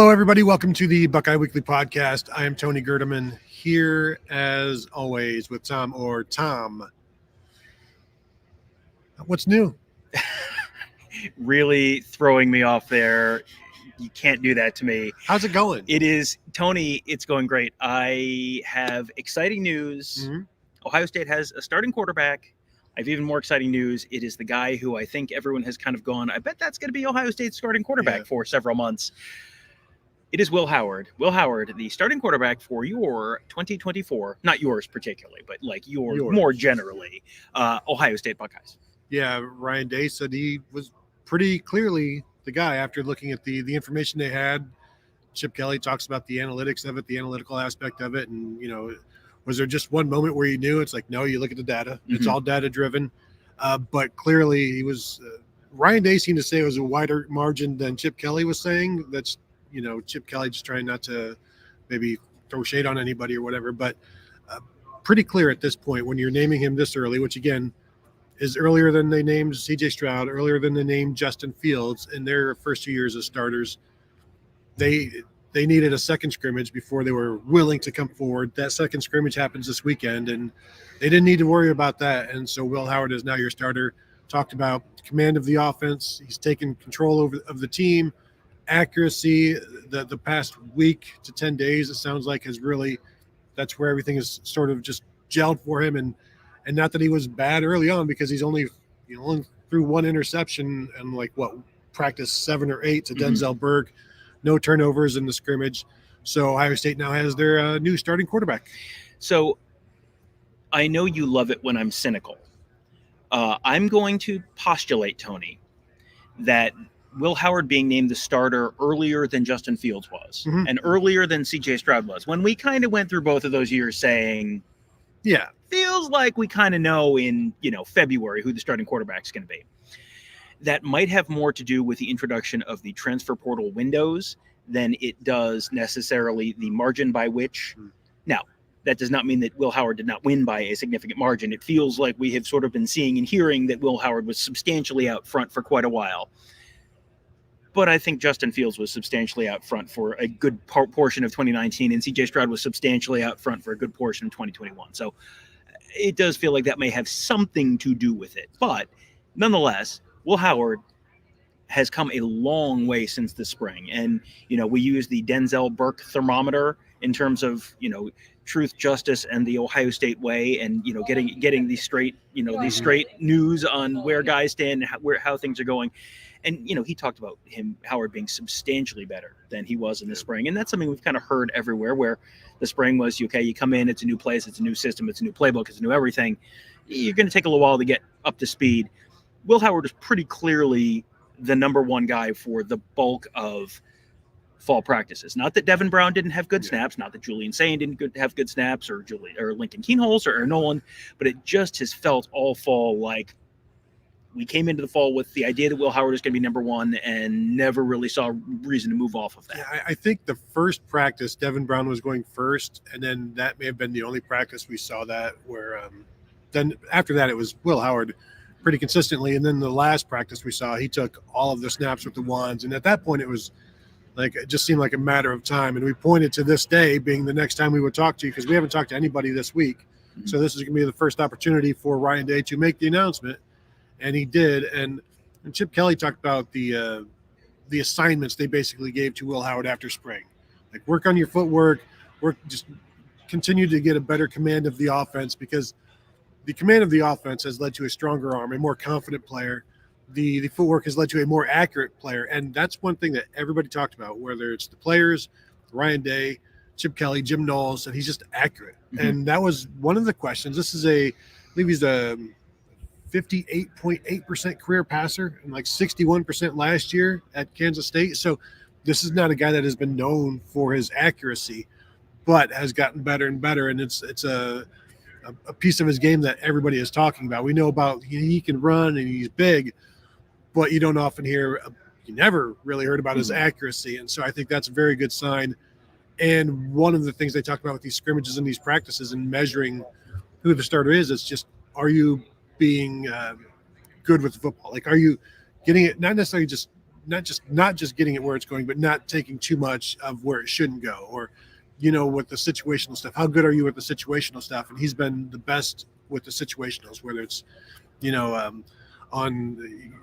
Hello, everybody. Welcome to the Buckeye Weekly Podcast. I am Tony Gerdeman, here as always with Tom or Tom. What's new? Really throwing me off there. You can't do that to me. How's it going? It is, Tony, it's going great. I have exciting news. Mm-hmm. Ohio State has a starting quarterback. I have even more exciting news. It is the guy who I think everyone has kind of gone, I bet that's going to be Ohio State's starting quarterback for several months. It is Will Howard. Will Howard, the starting quarterback for your 2024, not yours particularly, but like yours. More generally, Ohio State Buckeyes. Yeah, Ryan Day said he was pretty clearly the guy after looking at the information they had. Chip Kelly talks about the analytics of it, the analytical aspect of it. And, you know, was there just one moment where you knew? It's like, no, you look at the data. Mm-hmm. It's all data driven. But clearly he was Ryan Day seemed to say it was a wider margin than Chip Kelly was saying. That's, you know, Chip Kelly just trying not to maybe throw shade on anybody or whatever. But pretty clear at this point when you're naming him this early, which again is earlier than they named C.J. Stroud, earlier than they named Justin Fields in their first 2 years as starters. They needed a second scrimmage before they were willing to come forward. That second scrimmage happens this weekend, and they didn't need to worry about that. And so Will Howard is now your starter. Talked about command of the offense. He's taken control of the team. Accuracy, the past week to 10 days, it sounds like, has really – that's where everything is sort of just gelled for him. And not that he was bad early on, because he's only threw one interception and practice 7 or 8 to Denzel Burke. No turnovers in the scrimmage. So Ohio State now has their new starting quarterback. So I know you love it when I'm cynical. I'm going to postulate, Tony, that Will Howard being named the starter earlier than Justin Fields was, and earlier than C.J. Stroud was, when we kind of went through both of those years saying, yeah, feels like we kind of know in, February who the starting quarterback is going to be. That might have more to do with the introduction of the transfer portal windows than it does necessarily the margin by which. Now, that does not mean that Will Howard did not win by a significant margin. It feels like we have sort of been seeing and hearing that Will Howard was substantially out front for quite a while. But I think Justin Fields was substantially out front for a good portion of 2019, and C.J. Stroud was substantially out front for a good portion of 2021. So it does feel like that may have something to do with it. But nonetheless, Will Howard has come a long way since the spring. And, we use the Denzel Burke thermometer in terms of, truth, justice, and the Ohio State way, and, getting the straight, the straight news on where guys stand and how things are going. And, he talked about Howard being substantially better than he was in the spring. And that's something we've kind of heard everywhere, where the spring was, okay, you come in, it's a new place, it's a new system, it's a new playbook, it's a new everything. You're going to take a little while to get up to speed. Will Howard is pretty clearly the number one guy for the bulk of fall practices. Not that Devin Brown didn't have good snaps, not that Julian Sain didn't have good snaps, or Lincoln Keenholz or Nolan, but it just has felt all fall like we came into the fall with the idea that Will Howard is going to be number one and never really saw reason to move off of that. Yeah, I think the first practice, Devin Brown was going first, and then that may have been the only practice we saw that where then after that it was Will Howard pretty consistently. And then the last practice we saw, he took all of the snaps with the ones. And at that point, it was like, it just seemed like a matter of time. And we pointed to this day being the next time we would talk to you, because we haven't talked to anybody this week. Mm-hmm. So this is going to be the first opportunity for Ryan Day to make the announcement. And he did. And Chip Kelly talked about the assignments they basically gave to Will Howard after spring. Like, work on your footwork, just continue to get a better command of the offense, because the command of the offense has led to a stronger arm, a more confident player. The footwork has led to a more accurate player. And that's one thing that everybody talked about, whether it's the players, Ryan Day, Chip Kelly, Jim Knowles, and he's just accurate. Mm-hmm. And that was one of the questions. This is I believe he's a 58.8% career passer and like 61% last year at Kansas State. So this is not a guy that has been known for his accuracy, but has gotten better and better. And it's a piece of his game that everybody is talking about. We know about he can run and he's big, but you don't often hear, you never really heard about his accuracy. And so I think that's a very good sign. And one of the things they talk about with these scrimmages and these practices and measuring who the starter is just, are you being good with the football? Like, are you getting it, not necessarily just not just getting it where it's going, but not taking too much of where it shouldn't go, or with the situational stuff. How good are you with the situational stuff? And he's been the best with the situationals, whether it's on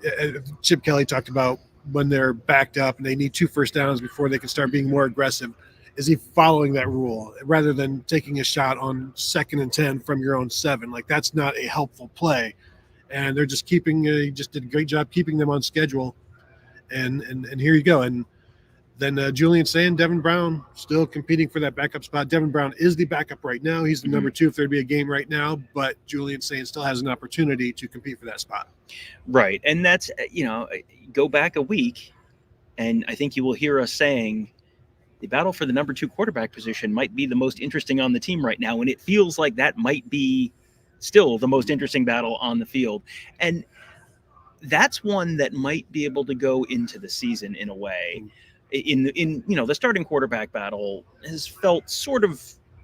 Chip Kelly talked about when they're backed up and they need 2 first downs before they can start being more aggressive. Is he following that rule rather than taking a shot on 2nd and 10 from your own 7? Like, that's not a helpful play. And they're just he just did a great job keeping them on schedule. And here you go. And then Julian Sayin, Devin Brown still competing for that backup spot. Devin Brown is the backup right now. He's the number 2 if there'd be a game right now, but Julian Sayin still has an opportunity to compete for that spot. Right. And that's, go back a week, and I think you will hear us saying the battle for the number 2 quarterback position might be the most interesting on the team right now. And it feels like that might be still the most interesting battle on the field. And that's one that might be able to go into the season in a way. In the starting quarterback battle has felt sort of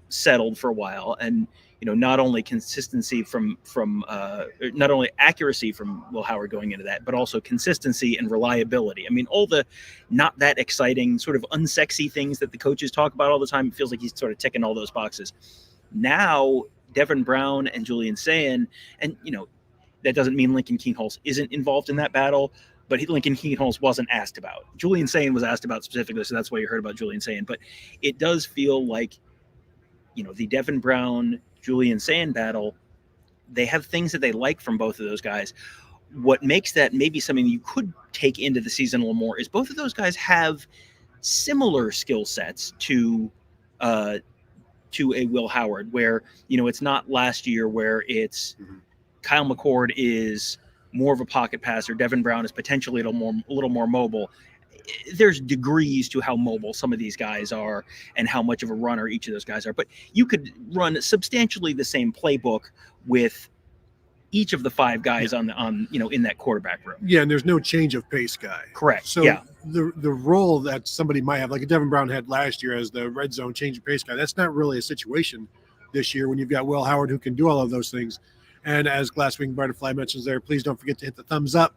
settled for a while, and not only consistency from not only accuracy from Will Howard going into that, but also consistency and reliability. I mean, all the not that exciting, sort of unsexy things that the coaches talk about all the time. It feels like he's sort of ticking all those boxes. Now, Devin Brown and Julian Sayin, and that doesn't mean Lincoln Kienholz isn't involved in that battle, but Lincoln Kienholz wasn't asked about. Julian Sayin was asked about specifically, so that's why you heard about Julian Sayin. But it does feel like, the Devin Brown, Julian Sayin battle, they have things that they like from both of those guys. What makes that maybe something you could take into the season a little more is both of those guys have similar skill sets to a Will Howard, where, it's not last year where it's Kyle McCord is more of a pocket passer. Devin Brown is potentially a little more mobile. There's degrees to how mobile some of these guys are and how much of a runner each of those guys are. But you could run substantially the same playbook with each of the 5 guys in that quarterback room. Yeah, and there's no change of pace guy. Correct. So the role that somebody might have, like a Devin Brown had last year as the red zone change of pace guy, that's not really a situation this year when you've got Will Howard who can do all of those things. And as Glasswing Butterfly mentions there, please don't forget to hit the thumbs up.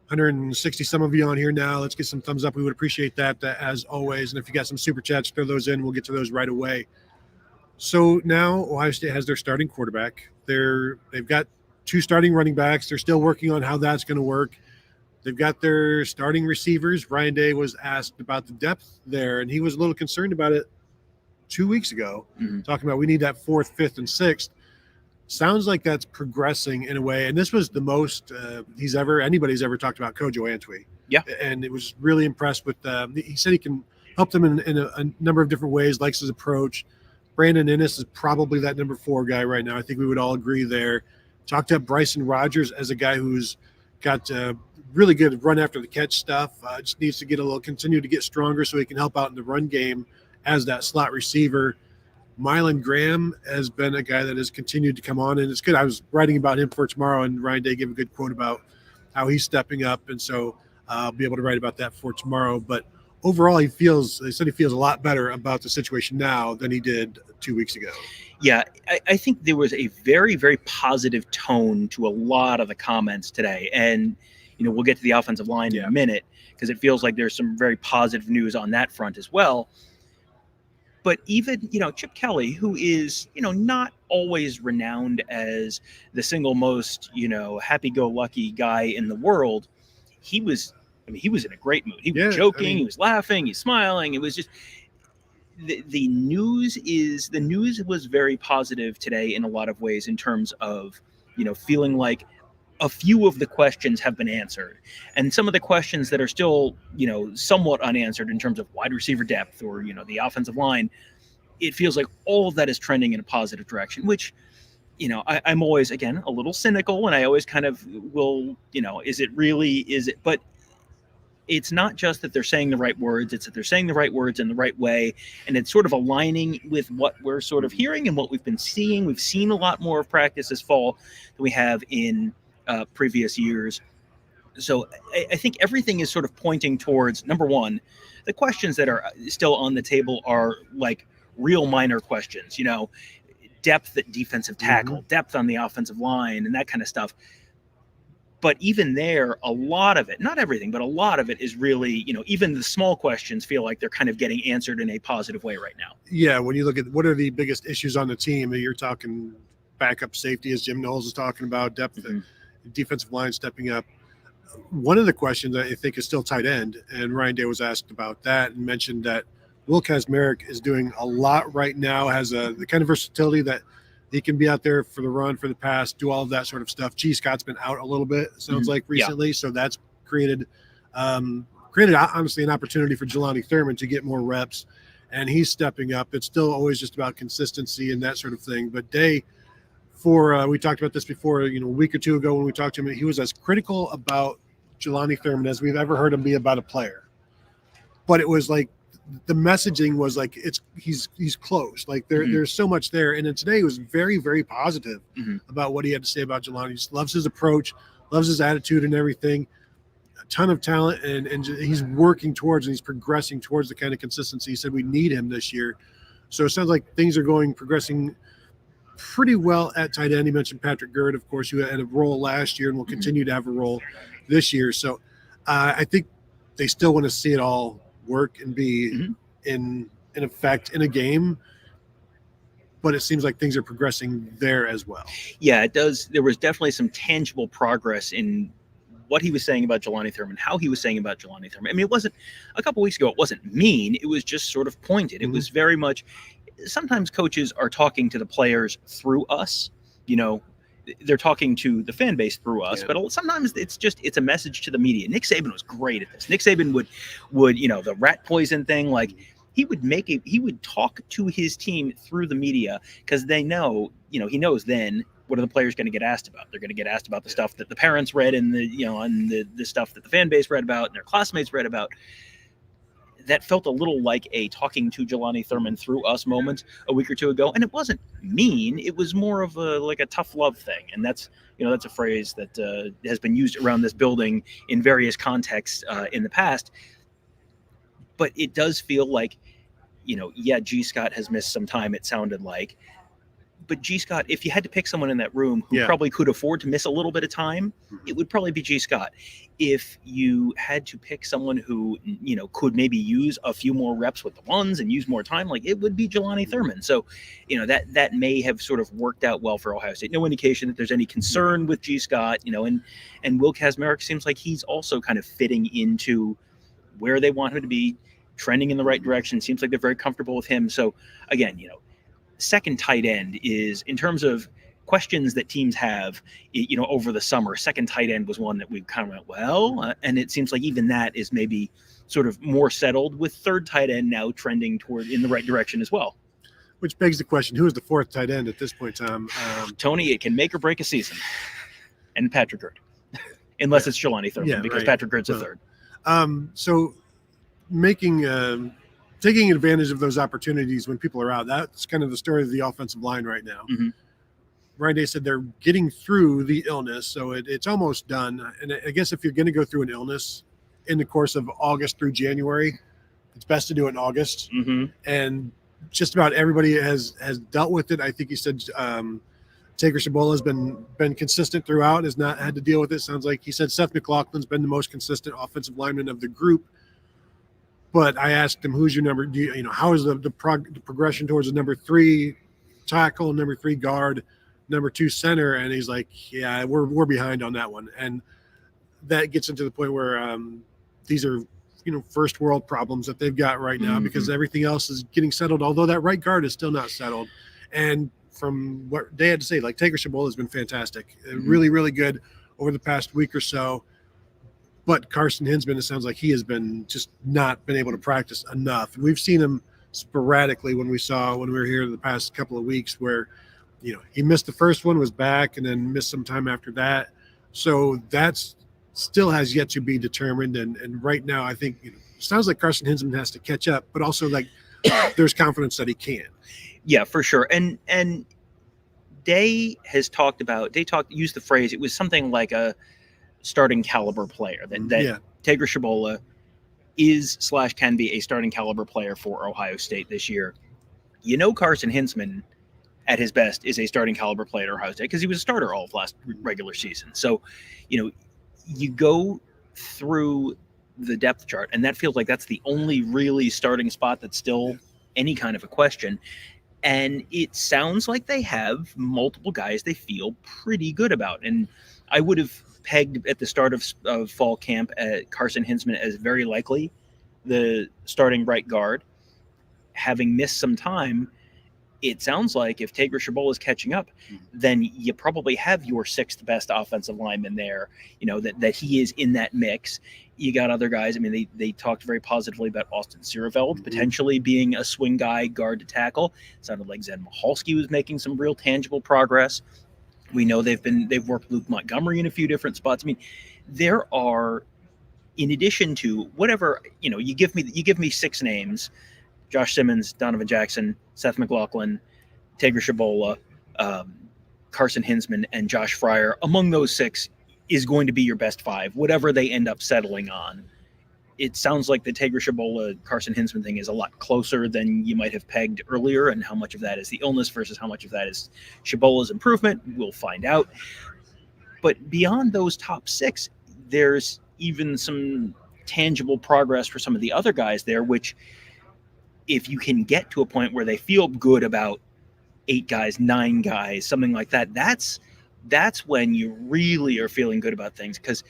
160 some of you on here now. Let's get some thumbs up. We would appreciate that as always. And if you got some super chats, throw those in. We'll get to those right away. So now Ohio State has their starting quarterback. They've got 2 starting running backs. They're still working on how that's going to work. They've got their starting receivers. Ryan Day was asked about the depth there, and he was a little concerned about it 2 weeks ago, talking about we need that 4th, 5th, and 6th. Sounds like that's progressing in a way, and this was the most anybody's ever talked about Kojo Antwi. Yeah, and it was really impressed with. He said he can help them in a number of different ways. Likes his approach. Brandon Innes is probably that number 4 guy right now. I think we would all agree there. Talked up Bryson Rogers as a guy who's got really good run after the catch stuff. Just needs to continue to get stronger so he can help out in the run game as that slot receiver. Mylan Graham has been a guy that has continued to come on, and it's good. I was writing about him for tomorrow, and Ryan Day gave a good quote about how he's stepping up, and so I'll be able to write about that for tomorrow. But overall, he feels a lot better about the situation now than he did 2 weeks ago. Yeah, I think there was a very, very positive tone to a lot of the comments today, and we'll get to the offensive line in a minute because it feels like there's some very positive news on that front as well. But even, Chip Kelly, who is, not always renowned as the single most, happy-go-lucky guy in the world, he was in a great mood. He was joking, he was laughing, he's smiling. It was just the news was very positive today in a lot of ways in terms of, feeling like a few of the questions have been answered, and some of the questions that are still, somewhat unanswered in terms of wide receiver depth or, the offensive line, it feels like all of that is trending in a positive direction, which, I'm always, again, a little cynical, and I always kind of will, is it, but it's not just that they're saying the right words, it's that they're saying the right words in the right way, and it's sort of aligning with what we're sort of hearing and what we've been seeing. We've seen a lot more of practice this fall than we have in previous years. So I think everything is sort of pointing towards, number one, the questions that are still on the table are like real minor questions, depth at defensive tackle, depth on the offensive line, and that kind of stuff. But even there, a lot of it, not everything, but a lot of it is really, even the small questions feel like they're kind of getting answered in a positive way right now. Yeah, when you look at what are the biggest issues on the team, you're talking backup safety, as Jim Knowles is talking about, depth, defensive line stepping up. One of the questions I think is still tight end, and Ryan Day was asked about that and mentioned that Will Kazmarek is doing a lot right now, has the kind of versatility that he can be out there for the run, for the pass, do all of that sort of stuff. G. Scott's been out a little bit, sounds like recently, so that's created honestly an opportunity for Jelani Thurman to get more reps, and he's stepping up. It's still always just about consistency and that sort of thing. But Day, we talked about this before, a week or two ago when we talked to him, he was as critical about Jelani Thurman as we've ever heard him be about a player. But it was like the messaging was like he's close. Like there's so much there. And then today he was very, very positive about what he had to say about Jelani. He just loves his approach, loves his attitude and everything. A ton of talent, and he's working towards and he's progressing towards the kind of consistency he said we need him this year. So it sounds like things are progressing pretty well at tight end. He mentioned Patrick Gerd, of course, who had a role last year and will continue to have a role this year. So I think they still want to see it all work and be in effect in a game, but it seems like things are progressing there as well. Yeah, it does. There was definitely some tangible progress in what he was saying about Jelani Thurman, how he was saying about Jelani Thurman. I mean, it wasn't a couple weeks ago, it wasn't mean, it was just sort of pointed. It was very much, sometimes coaches are talking to the players through us, they're talking to the fan base through us, but sometimes it's a message to the media. Nick Saban was great at this. Nick Saban would the rat poison thing, like he would talk to his team through the media because they know, he knows then what are the players going to get asked about. They're going to get asked about the stuff that the parents read and the stuff that the fan base read about and their classmates read about. That felt a little like a talking to Jelani Thurman through us moment a week or two ago. And it wasn't mean. It was more of a tough love thing. And that's a phrase that has been used around this building in various contexts in the past. But it does feel like, G. Scott has missed some time, it sounded like. But G. Scott, if you had to pick someone in that room who probably could afford to miss a little bit of time, it would probably be G. Scott. If you had to pick someone who, could maybe use a few more reps with the ones and use more time, like it would be Jelani Thurman. So, that may have sort of worked out well for Ohio State. No indication that there's any concern with G. Scott, and Will Kazmarek seems like he's also kind of fitting into where they want him to be, trending in the right direction. Seems like they're very comfortable with him. So again, second tight end is, in terms of questions that teams have, over the summer, second tight end was one that we kind of went, and it seems like even that is maybe sort of more settled, with third tight end now trending toward in the right direction as well. Which begs the question, who is the fourth tight end at this point, Tom? Tony, it can make or break a season. And Patrick Gerd. Unless it's Jelani Thurman, because Patrick Gerd's a third. So taking advantage of those opportunities when people are out, that's kind of the story of the offensive line right now. Ryan Day said they're getting through the illness, so it's almost done. And I guess if you're going to go through an illness in the course of August through January, it's best to do it in August. And just about everybody has dealt with it. I think he said Taker Shabola has been consistent throughout, has not had to deal with it. Sounds like he said Seth McLaughlin's been the most consistent offensive lineman of the group. But I asked him, who's your number? How is the progression towards the number 3 tackle, number 3 guard, number 2 center? And he's like, yeah, we're behind on that one. And that gets into the point where these are, first world problems that they've got right now, because everything else is getting settled, although that right guard is still not settled. And from what they had to say, like Taker Shabola has been fantastic, really, really good over the past week or so. But Carson Hinsman, it sounds like he has been just not been able to practice enough. And we've seen him sporadically when we were here the past couple of weeks where, he missed the first one, was back, and then missed some time after that. So that's still has yet to be determined. And right now, I think it sounds like Carson Hinsman has to catch up, but also like there's confidence that he can. Yeah, for sure. And Day used the phrase, it was something like a starting caliber player, that Taker Shabola is/can be a starting caliber player for Ohio State this year. Carson Hinsman at his best is a starting caliber player at Ohio State because he was a starter all of last regular season. So, you go through the depth chart, and that feels like that's the only really starting spot that's still any kind of a question. And it sounds like they have multiple guys they feel pretty good about. And I would have pegged at the start of fall camp at Carson Hinsman as very likely the starting right guard. Having missed some time, it sounds like if Tager Shabola is catching up, then you probably have your sixth best offensive lineman there, that he is in that mix. You got other guys. I mean, they talked very positively about Austin Siereveld potentially being a swing guy, guard to tackle. It sounded like Zen Michalski was making some real tangible progress. We know they've worked Luke Montgomery in a few different spots. I mean, there are, in addition to whatever, you give me six names: Josh Simmons, Donovan Jackson, Seth McLaughlin, Tager Shabola, Carson Hinsman, and Josh Fryer. Among those six is going to be your best five, whatever they end up settling on. It sounds like the Tager Shabola, Carson Hinsman thing is a lot closer than you might have pegged earlier, and how much of that is the illness versus how much of that is Shabola's improvement, we'll find out. But beyond those top six, there's even some tangible progress for some of the other guys there, which, if you can get to a point where they feel good about 8 guys, 9 guys, something like that, that's when you really are feeling good about things, because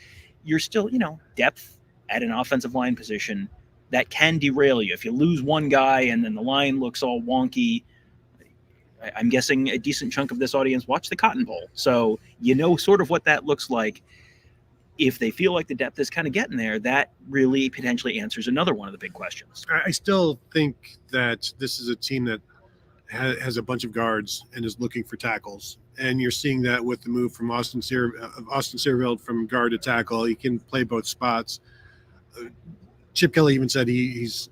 you're still, depth at an offensive line position that can derail you. If you lose one guy and then the line looks all wonky, I'm guessing a decent chunk of this audience watched the Cotton Bowl. So sort of what that looks like. If they feel like the depth is kind of getting there, that really potentially answers another one of the big questions. I still think that this is a team that has a bunch of guards and is looking for tackles. And you're seeing that with the move from Austin Siereveld from guard to tackle. He can play both spots. Chip Kelly even said he's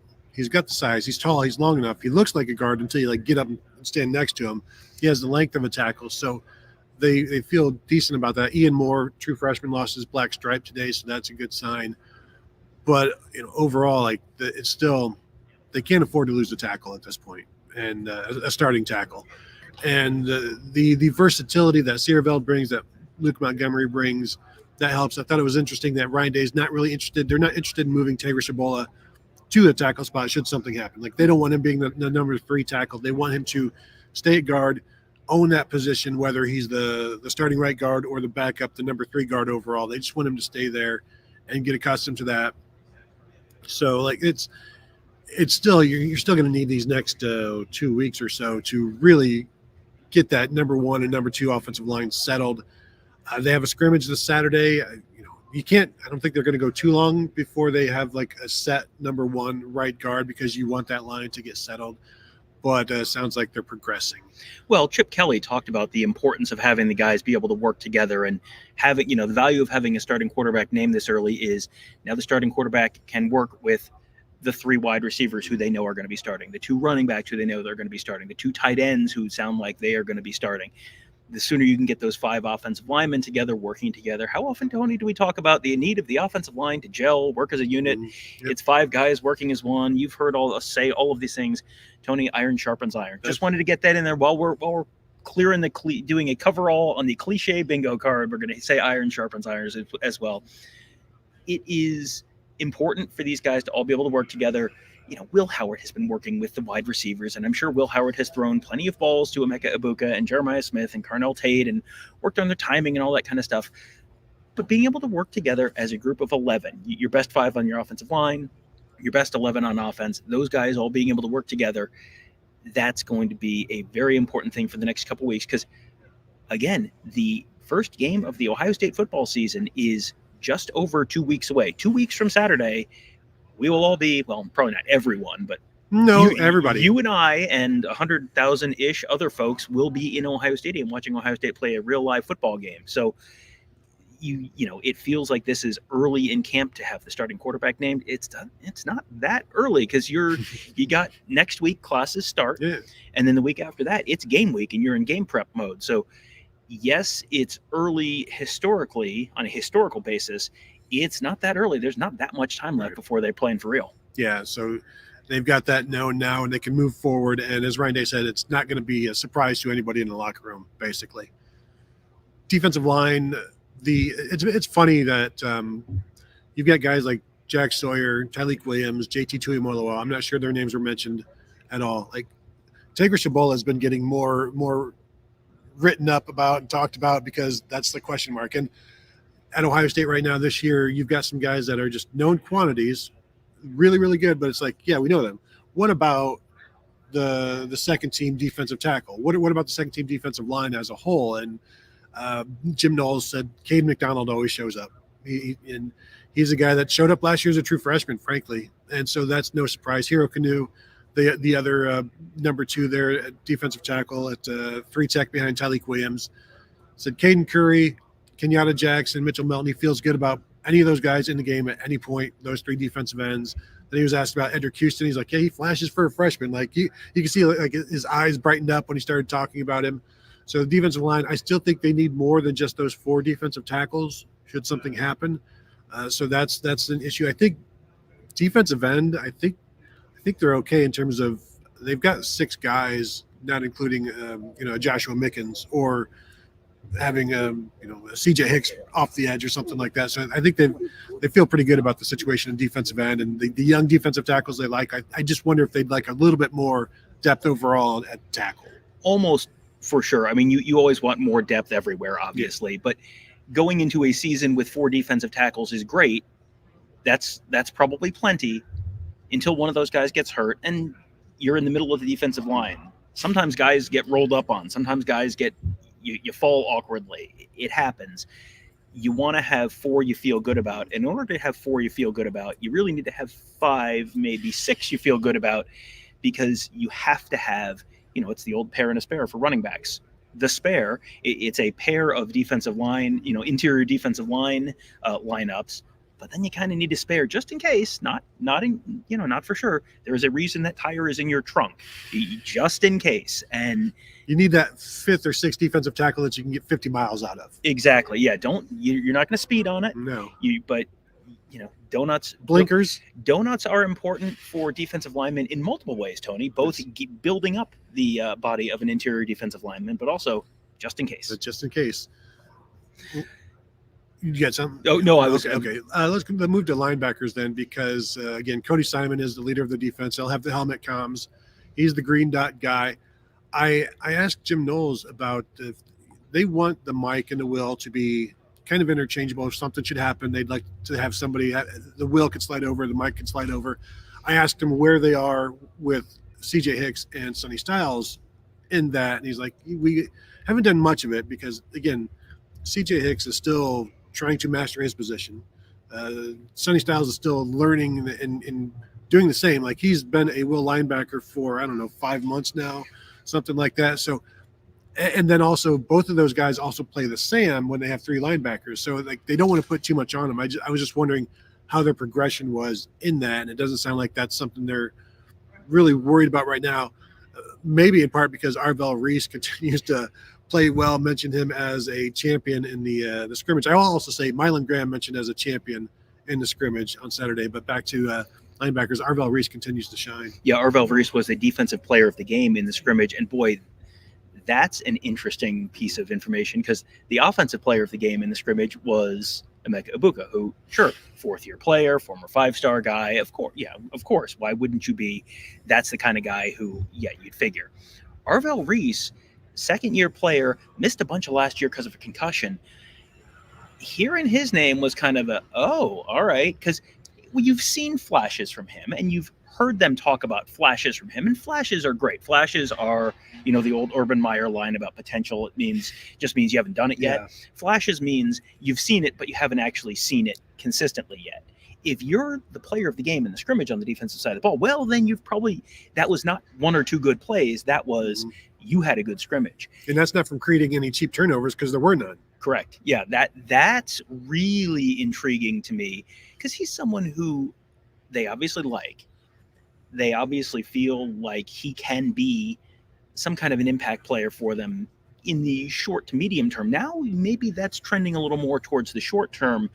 got the size. He's tall. He's long enough. He looks like a guard until you get up and stand next to him. He has the length of a tackle. So they feel decent about that. Ian Moore, true freshman, lost his black stripe today, so that's a good sign. But overall, it's still, they can't afford to lose a tackle at this point, and a starting tackle. And the versatility that Siereveld brings, that Luke Montgomery brings, that helps. I thought it was interesting that Ryan Day's not really interested. They're not interested in moving Tager Shabola to the tackle spot should something happen. They don't want him being the number 3 tackle. They want him to stay at guard, own that position, whether he's the starting right guard or the backup, the number 3 guard overall. They just want him to stay there and get accustomed to that. So it's still, you're still going to need these next 2 weeks or so to really get that number 1 and number 2 offensive line settled. They have a scrimmage this Saturday. You can't, I don't think they're going to go too long before they have a set number 1 right guard, because you want that line to get settled. But sounds like they're progressing. Well, Chip Kelly talked about the importance of having the guys be able to work together, and having, the value of having a starting quarterback named this early is now the starting quarterback can work with the 3 wide receivers who they know are going to be starting, the 2 running backs who they know they're going to be starting, the 2 tight ends who sound like they are going to be starting. The sooner you can get those 5 offensive linemen together, working together. How often, Tony, do we talk about the need of the offensive line to gel, work as a unit? Yep. It's 5 guys working as one. You've heard us say all of these things. Tony, iron sharpens iron. Just wanted to get that in there while we're clearing doing a coverall on the cliche bingo card. We're going to say iron sharpens iron as well. It is important for these guys to all be able to work together. Will Howard has been working with the wide receivers, and I'm sure Will Howard has thrown plenty of balls to Emeka Egbuka and Jeremiah Smith and Carnell Tate and worked on their timing and all that kind of stuff. But being able to work together as a group of 11, your best 5 on your offensive line, your best 11 on offense, those guys all being able to work together, that's going to be a very important thing for the next couple weeks, because, again, the first game of the Ohio State football season is just over 2 weeks away. 2 weeks from Saturday, we will all be, well, probably not everyone, but everybody. You and I and 100,000-ish other folks will be in Ohio Stadium watching Ohio State play a real live football game. So, it feels like this is early in camp to have the starting quarterback named. It's not that early, because you got next week classes start, and then the week after that it's game week and you're in game prep mode. So, yes, it's early historically on a historical basis. It's not that early. There's not that much time left before they're playing for real. Yeah, so they've got that known now, and they can move forward. And as Ryan Day said, it's not going to be a surprise to anybody in the locker room, basically. Defensive line, it's funny that you've got guys like Jack Sawyer, Tyleik Williams, JT Tuimoloau. I'm not sure their names were mentioned at all. Like Taker Shabola has been getting more written up about and talked about because that's the question mark. And at Ohio State right now this year, you've got some guys that are just known quantities, really, really good, but it's like, yeah, we know them. What about the second team defensive tackle? What about the second team defensive line as a whole? And Jim Knowles said Caden McDonald always shows up. And he's a guy that showed up last year as a true freshman, frankly. And so that's no surprise. Hero Canoe, the other number 2 there at defensive tackle at 3 tech behind Tyleik Williams, said Caden Curry, Kenyatta Jackson, Mitchell Melton. He feels good about any of those guys in the game at any point, those 3 defensive ends. Then he was asked about Edric Houston. He's like, yeah, he flashes for a freshman. Like you can see like his eyes brightened up when he started talking about him. So the defensive line, I still think they need more than just those 4 defensive tackles should something happen. So that's an issue. I think defensive end, I think they're okay in terms of they've got 6 guys, not including Joshua Mickens or having a CJ Hicks off the edge or something like that. So I think they feel pretty good about the situation in defensive end and the young defensive tackles they like. I just wonder if they'd like a little bit more depth overall at tackle. Almost for sure. I mean, you always want more depth everywhere, obviously, yeah. But going into a season with 4 defensive tackles is great. That's probably plenty until one of those guys gets hurt and you're in the middle of the defensive line. Sometimes guys get rolled up on. Sometimes guys you fall awkwardly. It happens. You want to have 4 you feel good about. In order to have 4 you feel good about, you really need to have 5, maybe 6 you feel good about, because you have to have, it's the old pair and a spare for running backs. The spare, it's a pair of defensive line, interior defensive line lineups, but then you kind of need a spare just in case, not for sure. There is a reason that tire is in your trunk, just in case. And you need that 5th or 6th defensive tackle that you can get 50 miles out of. Exactly. Yeah. You're not going to speed on it. No. But donuts, blinkers. Donuts are important for defensive linemen in multiple ways, Tony. Both building up the body of an interior defensive lineman, but also just in case. Just in case. You got something? Oh no, I was okay. Let's move to linebackers then, because again, Cody Simon is the leader of the defense. They'll have the helmet comms. He's the green dot guy. I asked Jim Knowles about if they want the mic and the will to be kind of interchangeable. If something should happen, they'd like to have somebody, the will could slide over, the mic could slide over. I asked him where they are with CJ Hicks and Sonny Styles in that. And he's like, we haven't done much of it because, again, CJ Hicks is still trying to master his position. Sonny Styles is still learning and doing the same. Like he's been a will linebacker for, 5 months now, something like that. So, and then also both of those guys also play the Sam when they have 3 linebackers. So like they don't want to put too much on them. I was just wondering how their progression was in that. And it doesn't sound like that's something they're really worried about right now. Maybe in part because Arvell Reese continues to play well. Mentioned him as a champion in the scrimmage. I will also say Mylan Graham mentioned as a champion in the scrimmage on Saturday. But back to linebackers, Arvell Reese continues to shine. Yeah, Arvell Reese was the defensive player of the game in the scrimmage. And boy, that's an interesting piece of information because the offensive player of the game in the scrimmage was Emeka Egbuka, who, sure, 4th-year player, former 5-star guy. Of course. Why wouldn't you be? That's the kind of guy who, you'd figure. Arvell Reese, 2nd-year player, missed a bunch of last year because of a concussion. Hearing his name was kind of all right, because you've seen flashes from him, and you've heard them talk about flashes from him, and flashes are great. Flashes are, the old Urban Meyer line about potential. It just means you haven't done it yet. Yeah. Flashes means you've seen it, but you haven't actually seen it consistently yet. If you're the player of the game in the scrimmage on the defensive side of the ball, well, then that was not 1 or 2 good plays. That was you had a good scrimmage. And that's not from creating any cheap turnovers because there were none. Correct. Yeah, that's really intriguing to me because he's someone who they obviously like. They obviously feel like he can be some kind of an impact player for them in the short to medium term. Now, maybe that's trending a little more towards the short term.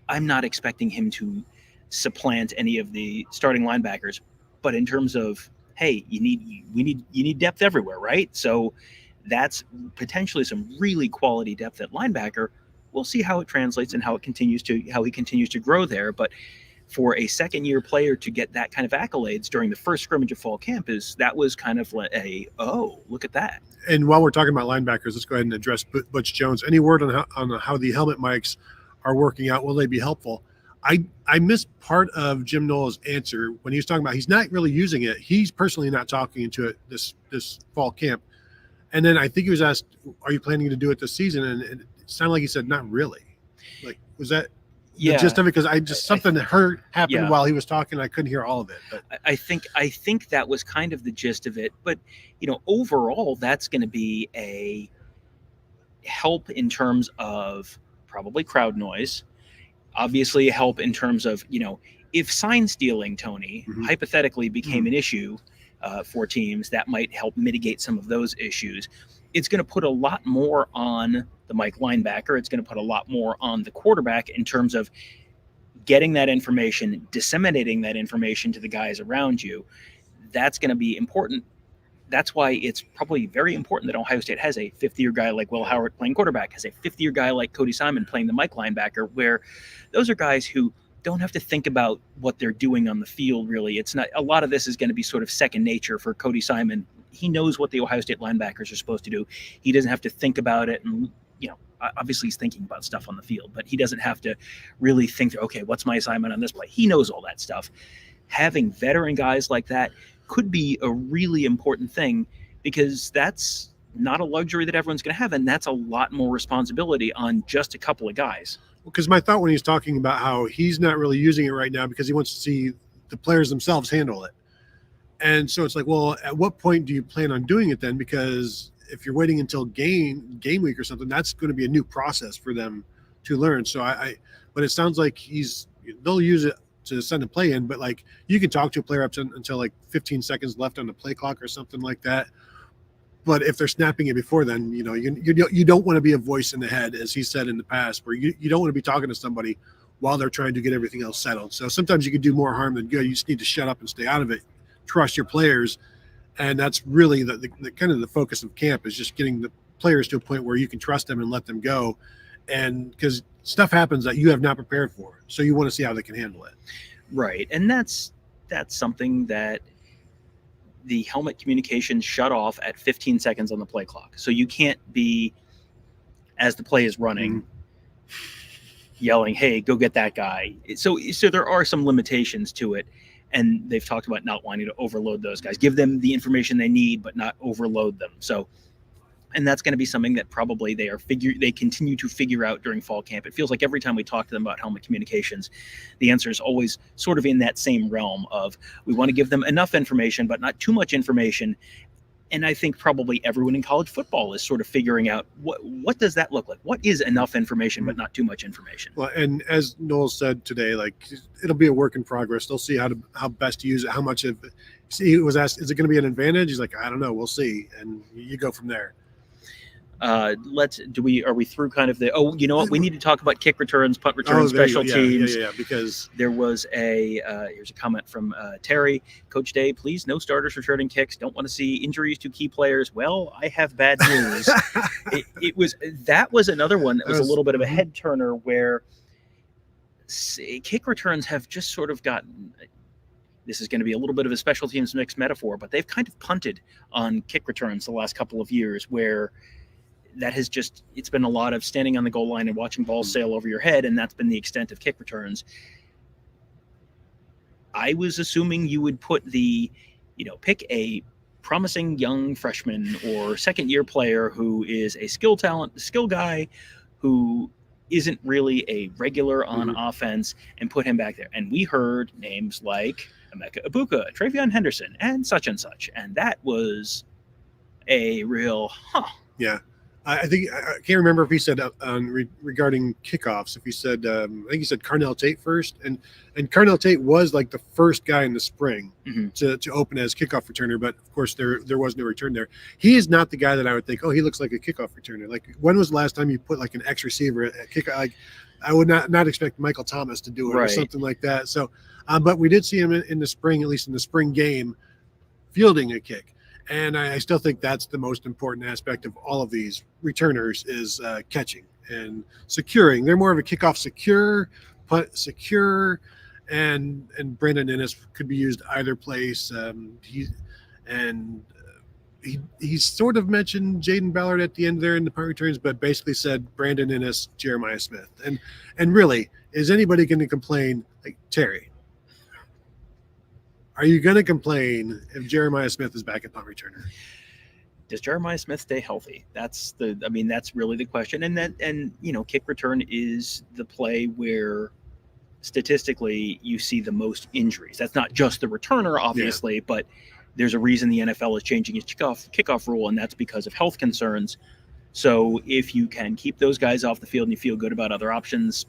I'm not expecting him to supplant any of the starting linebackers, but in terms of, hey, you need depth everywhere, right? So that's potentially some really quality depth at linebacker. we'll see how it translates and how he continues to grow there. But for a second-year player to get that kind of accolades during the first scrimmage of fall camp that was kind of like look at that. And while we're talking about linebackers, let's go ahead and address Butch Jones. Any word on how the helmet mics are working out? Will they be helpful? I missed part of Jim Knowles' answer when he was talking about he's not really using it. He's personally not talking into it this fall camp. And then I think he was asked, are you planning to do it this season? And it sounded like he said, not really. Like, was that the gist of it? Because something happened while he was talking. I couldn't hear all of it. But I think that was kind of the gist of it. But, overall, that's going to be a help in terms of probably crowd noise. Obviously, help in terms of, if sign stealing, Tony, hypothetically became an issue for teams, that might help mitigate some of those issues. It's going to put a lot more on the Mike linebacker. It's going to put a lot more on the quarterback in terms of getting that information, disseminating that information to the guys around you. That's going to be important. That's why it's probably very important that Ohio State has a fifth-year guy like Will Howard playing quarterback, has a fifth-year guy like Cody Simon playing the Mike linebacker, where those are guys who don't have to think about what they're doing on the field, really. It's not, a lot of this is going to be sort of second nature for Cody Simon. He knows what the Ohio State linebackers are supposed to do. He doesn't have to think about it. And, obviously he's thinking about stuff on the field, but he doesn't have to really think, okay, what's my assignment on this play? He knows all that stuff. Having veteran guys like that could be a really important thing, because that's not a luxury that everyone's going to have. And that's a lot more responsibility on just a couple of guys. Because my thought when he's talking about how he's not really using it right now because he wants to see the players themselves handle it. And so it's like, well, at what point do you plan on doing it then? Because if you're waiting until game week or something, that's going to be a new process for them to learn. So but it sounds like they'll use it to send a play in, but like you can talk to a player up until like 15 seconds left on the play clock or something like that. But if they're snapping it before then, you don't want to be a voice in the head, as he said in the past, where you don't want to be talking to somebody while they're trying to get everything else settled. So sometimes you can do more harm than good. You just need to shut up and stay out of it. Trust your players. And that's really the kind of the focus of camp, is just getting the players to a point where you can trust them and let them go. And because stuff happens that you have not prepared for. So you want to see how they can handle it. Right. And that's something that the helmet communications shut off at 15 seconds on the play clock. So you can't be, as the play is running, yelling, hey, go get that guy. So there are some limitations to it. And they've talked about not wanting to overload those guys. Give them the information they need, but not overload them. So, and that's going to be something that probably they continue to figure out during fall camp. It feels like every time we talk to them about helmet communications, the answer is always sort of in that same realm of, we want to give them enough information, but not too much information. And I think probably everyone in college football is sort of figuring out what does that look like? What is enough information, but not too much information? Well, and as Knowles said today, like, it'll be a work in progress. They'll see how best to use it, how much of it. He was asked, is it going to be an advantage? He's like, I don't know. We'll see. And you go from there. Are we through kind of you know what? We need to talk about kick returns, punt returns, special teams. Yeah, because there was here's a comment from Terry. Coach Day, please, no starters returning kicks. Don't want to see injuries to key players. Well, I have bad news. That was another one that was a little bit of a head turner, where kick returns have just sort of gotten, this is going to be a little bit of a special teams mixed metaphor, but they've kind of punted on kick returns the last couple of years, where that has it's been a lot of standing on the goal line and watching balls sail over your head, and that's been the extent of kick returns. I was assuming you would put pick a promising young freshman or second-year player who is a skill guy who isn't really a regular on offense, and put him back there. And we heard names like Emeka, Egbuka, Travion Henderson, and such, and that was a real Yeah. I think I can't remember if he said regarding kickoffs. If he said, I think he said Carnell Tate first, and Carnell Tate was like the first guy in the spring to open as kickoff returner. But of course, there was no return there. He is not the guy that I would think, oh, he looks like a kickoff returner. Like, when was the last time you put like an X receiver at kickoff? Like, I would not expect Michael Thomas to do it or something like that. So, but we did see him in the spring, at least in the spring game, fielding a kick. And I still think that's the most important aspect of all of these returners is catching. and securing. They're more of a kickoff secure, punt secure, and Brandon Innes could be used either place. He sort of mentioned Jaden Ballard at the end there in the punt returns, but basically said Brandon Innes, Jeremiah Smith. And really, is anybody going to complain? Like, Terry, are you going to complain if Jeremiah Smith is back at punt returner? Does Jeremiah Smith stay healthy? That's really the question. And kick return is the play where statistically you see the most injuries. That's not just the returner, obviously, but there's a reason the NFL is changing its kickoff rule, and that's because of health concerns. So if you can keep those guys off the field and you feel good about other options,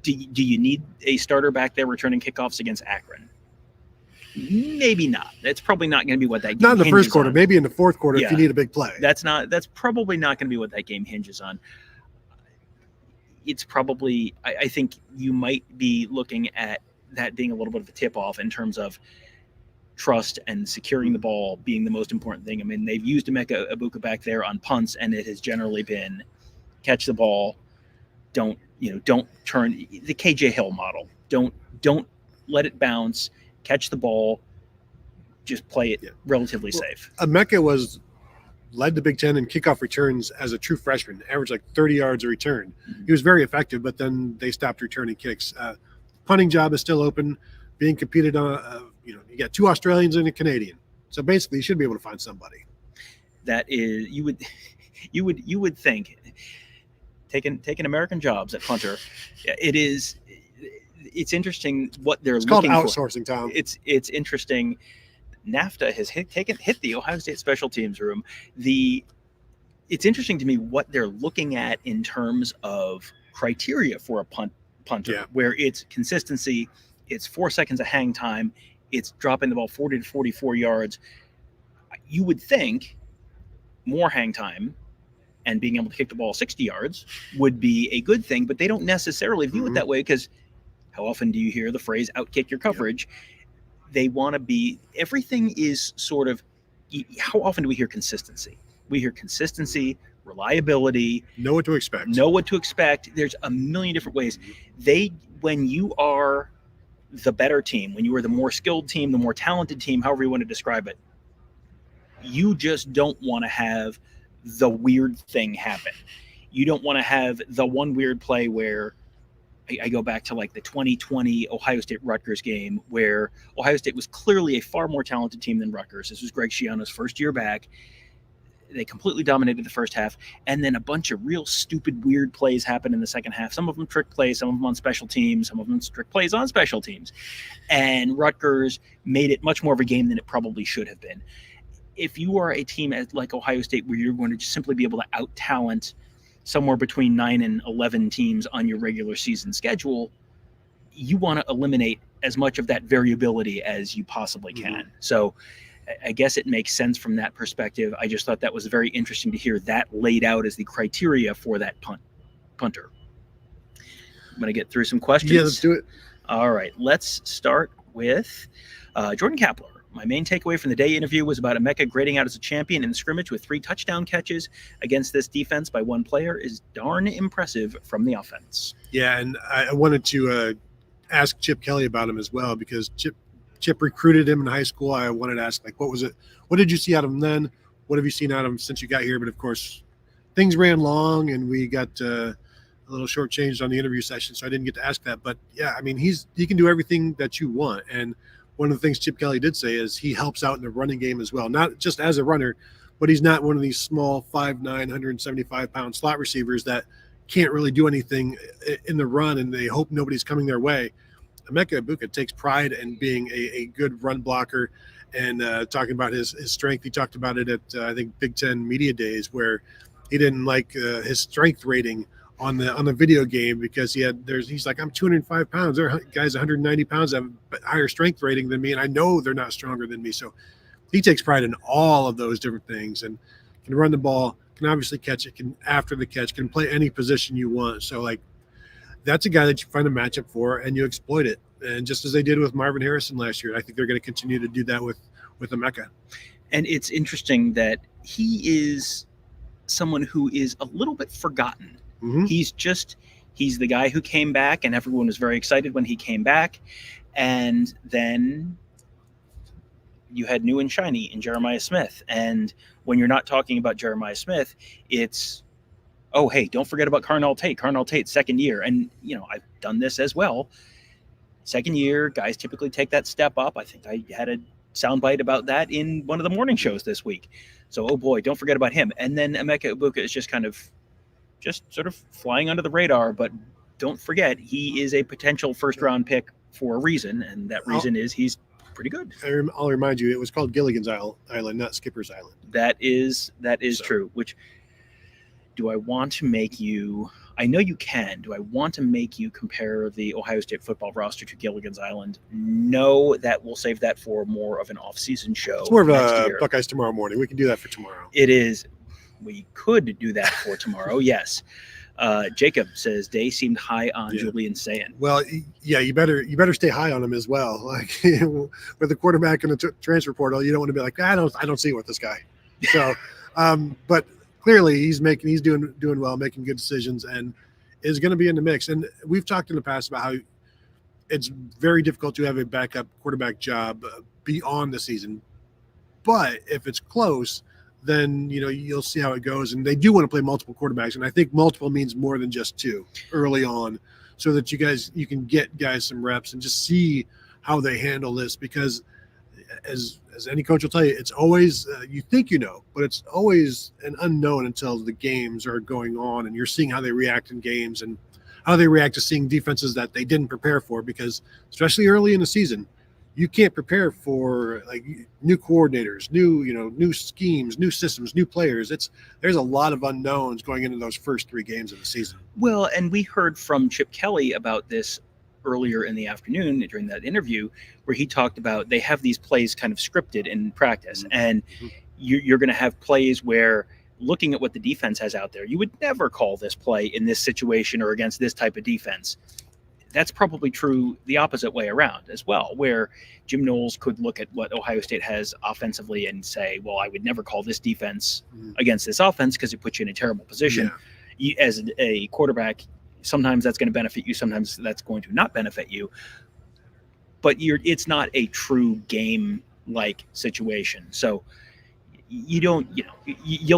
do you need a starter back there returning kickoffs against Akron? Maybe not. That's probably not going to be what that game not in the first quarter. On. Maybe in the fourth quarter if you need a big play. That's probably not going to be what that game hinges on. It's probably, I think you might be looking at that being a little bit of a tip-off in terms of trust and securing the ball being the most important thing. I mean, they've used Egbuka back there on punts, and it has generally been catch the ball, don't turn the KJ Hill model. Don't let it bounce, catch the ball, just play it relatively safe. Emeka led the Big Ten in kickoff returns as a true freshman, averaged like 30 yards a return. Mm-hmm. He was very effective, but then they stopped returning kicks. Punting job is still open, being competed on. You got 2 Australians and a Canadian, so basically you should be able to find somebody. That is, you would think, taking American jobs at punter, it's interesting what they're looking for. It's called outsourcing, Tom. It's interesting. NAFTA has hit the Ohio State special teams room. It's interesting to me what they're looking at in terms of criteria for a punter, where it's consistency, it's 4 seconds of hang time, it's dropping the ball 40 to 44 yards. You would think more hang time and being able to kick the ball 60 yards would be a good thing, but they don't necessarily view it that way, because how often do you hear the phrase outkick your coverage? They want to be, everything is sort of, how often do we hear consistency? We hear consistency, reliability. Know what to expect. There's a million different ways. When you are the better team, when you are the more skilled team, the more talented team, however you want to describe it, you just don't want to have the weird thing happen. You don't want to have the one weird play where I go back to like the 2020 Ohio State-Rutgers game, where Ohio State was clearly a far more talented team than Rutgers. This was Greg Schiano's first year back. They completely dominated the first half, and then a bunch of real stupid, weird plays happened in the second half. Some of them trick plays, some of them on special teams, some of them trick plays on special teams. And Rutgers made it much more of a game than it probably should have been. If you are a team like Ohio State, where you're going to just simply be able to out-talent somewhere between 9 and 11 teams on your regular season schedule, you want to eliminate as much of that variability as you possibly can. Mm-hmm. So I guess it makes sense from that perspective. I just thought that was very interesting to hear that laid out as the criteria for that punter. I'm going to get through some questions. Yeah, let's do it. All right, let's start with Jordan Kapler. My main takeaway from the day interview was about Emeka grading out as a champion in the scrimmage with 3 touchdown catches against this defense by one player is darn impressive from the offense. Yeah, and I wanted to ask Chip Kelly about him as well, because Chip recruited him in high school. I wanted to ask, what was it? What did you see out of him then? What have you seen out of him since you got here? But of course, things ran long and we got a little shortchanged on the interview session, so I didn't get to ask that. But yeah, I mean, he can do everything that you want. And one of the things Chip Kelly did say is he helps out in the running game as well, not just as a runner, but he's not one of these small 5'9", 175-pound slot receivers that can't really do anything in the run and they hope nobody's coming their way. Emeka Egbuka takes pride in being a good run blocker, and talking about his strength. He talked about it at, I think, Big Ten Media Days, where he didn't like his strength rating on the video game because he's like, I'm 205 pounds. There are guys 190 pounds that have a higher strength rating than me, and I know they're not stronger than me. So he takes pride in all of those different things and can run the ball, can obviously catch it, can after the catch, can play any position you want. So like, that's a guy that you find a matchup for and you exploit it. And just as they did with Marvin Harrison last year, I think they're going to continue to do that with Emeka. And it's interesting that he is someone who is a little bit forgotten. Mm-hmm. He's the guy who came back, and everyone was very excited when he came back. And then you had new and shiny in Jeremiah Smith. And when you're not talking about Jeremiah Smith, it's, oh, hey, don't forget about Carnell Tate. Carnell Tate's second year. And, I've done this as well. Second year, guys typically take that step up. I think I had a soundbite about that in one of the morning shows this week. So, oh boy, don't forget about him. And then Emeka Egbuka is just sort of flying under the radar. But don't forget, he is a potential first-round pick for a reason. And that reason is he's pretty good. I'll remind you, it was called Gilligan's Island, not Skipper's Island. That is true. Which, do I want to make you? I know you can. Do I want to make you compare the Ohio State football roster to Gilligan's Island? No, that we'll save that for more of an off-season show. It's more of a Buckeyes tomorrow morning. We can do that for tomorrow. It is. We could do that for tomorrow. Yes. Jacob says Day seemed high on Julian Sayin. Well, yeah, you better stay high on him as well. Like with the quarterback in the transfer portal, you don't want to be like, I don't see with this guy. So, but clearly he's doing well, making good decisions, and is going to be in the mix. And we've talked in the past about how it's very difficult to have a backup quarterback job beyond the season. But if it's close, then you'll see how it goes. And they do want to play multiple quarterbacks, and I think multiple means more than just two early on, so that you can get guys some reps and just see how they handle this. Because as any coach will tell you, it's always you think but it's always an unknown until the games are going on and you're seeing how they react in games and how they react to seeing defenses that they didn't prepare for. Because especially early in the season, you can't prepare for like new coordinators, new schemes, new systems, new players. There's a lot of unknowns going into those first 3 games of the season. Well, and we heard from Chip Kelly about this earlier in the afternoon during that interview, where he talked about they have these plays kind of scripted in practice, and you're going to have plays where, looking at what the defense has out there, you would never call this play in this situation or against this type of defense. That's probably true the opposite way around as well, where Jim Knowles could look at what Ohio State has offensively and say, well, I would never call this defense against this offense because it puts you in a terrible position. Yeah. As a quarterback, sometimes that's going to benefit you, sometimes that's going to not benefit you. But it's not a true game-like situation. So you'll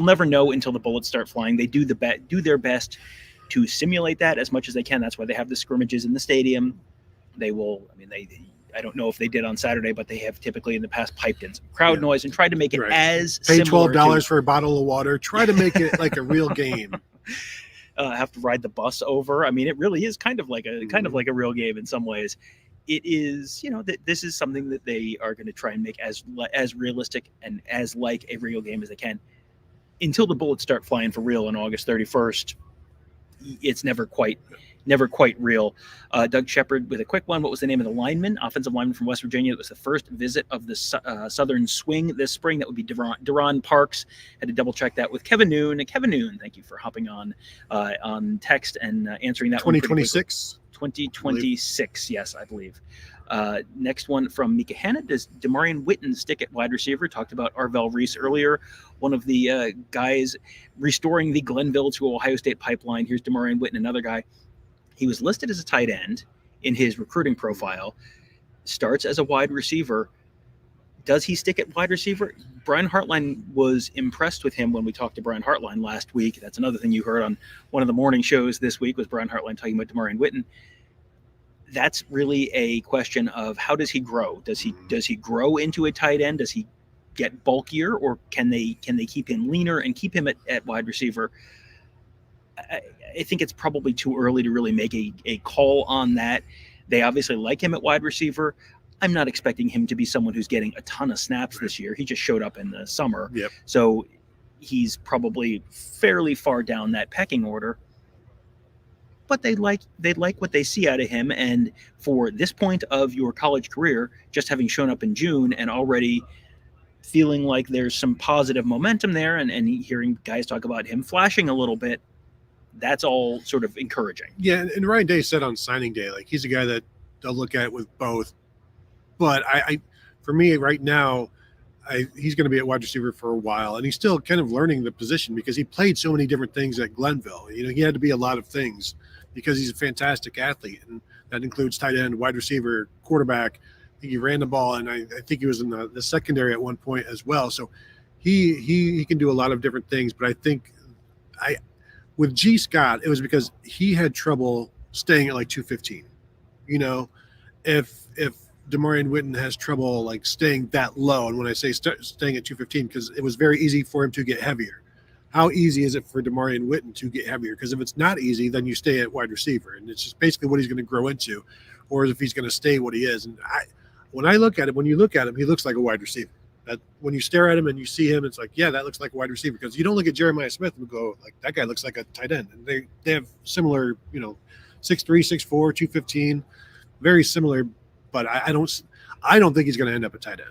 never know until the bullets start flying. They do their best to simulate that as much as they can. That's why they have the scrimmages in the stadium. They I don't know if they did on Saturday, but they have typically in the past piped in some crowd noise and tried to make it as pay similar $12 for a bottle of water. Try to make it like a real game. Have to ride the bus over. I mean, it really is kind of like a real game in some ways. It is, this is something that they are going to try and make as realistic and as like a real game as they can. Until the bullets start flying for real on August 31st, it's never quite real. Doug Shepard with a quick one. What was the name of the offensive lineman from West Virginia? That was the first visit of the Southern Swing this spring. That would be Deron Parks. Had to double check that with Kevin Noon. Kevin Noon, thank you for hopping on text and answering that. 2026. 2026, yes, I believe. Next one from Mika Hanna. Does Demarion Witten stick at wide receiver? Talked about Arvell Reese earlier, one of the guys restoring the Glenville to Ohio State pipeline. Here's Demarion Witten, another guy. He was listed as a tight end in his recruiting profile, starts as a wide receiver. Does he stick at wide receiver? Brian Hartline was impressed with him when we talked to Brian Hartline last week. That's another thing you heard on one of the morning shows this week, was Brian Hartline talking about Demarion Witten. That's really a question of how does he grow? Does he grow into a tight end? Does he get bulkier, or can they keep him leaner and keep him at wide receiver? I think it's probably too early to really make a call on that. They obviously like him at wide receiver. I'm not expecting him to be someone who's getting a ton of snaps this year. He just showed up in the summer. Yep. So he's probably fairly far down that pecking order. But they like what they see out of him. And for this point of your college career, just having shown up in June and already feeling like there's some positive momentum there, and hearing guys talk about him flashing a little bit, that's all sort of encouraging. Yeah, and Ryan Day said on signing day, like, he's a guy that they'll look at with both. But for me right now, he's going to be at wide receiver for a while, and he's still kind of learning the position because he played so many different things at Glenville. He had to be a lot of things because he's a fantastic athlete, and that includes tight end, wide receiver, quarterback. I think he ran the ball, and I think he was in the secondary at one point as well. So he can do a lot of different things, but I think with G. Scott, it was because he had trouble staying at like 215. If Demarion Witten has trouble like staying that low, and when I say staying at 215, because it was very easy for him to get heavier. How easy is it for Demarion Witten to get heavier? Because if it's not easy, then you stay at wide receiver, and it's just basically what he's going to grow into, or if he's going to stay what he is. And when you look at him, he looks like a wide receiver. That when you stare at him and you see him, it's like, yeah, that looks like a wide receiver. Because you don't look at Jeremiah Smith and go like, that guy looks like a tight end. And they have similar, 6'3", 6'4", 215, very similar. But I don't think he's going to end up a tight end.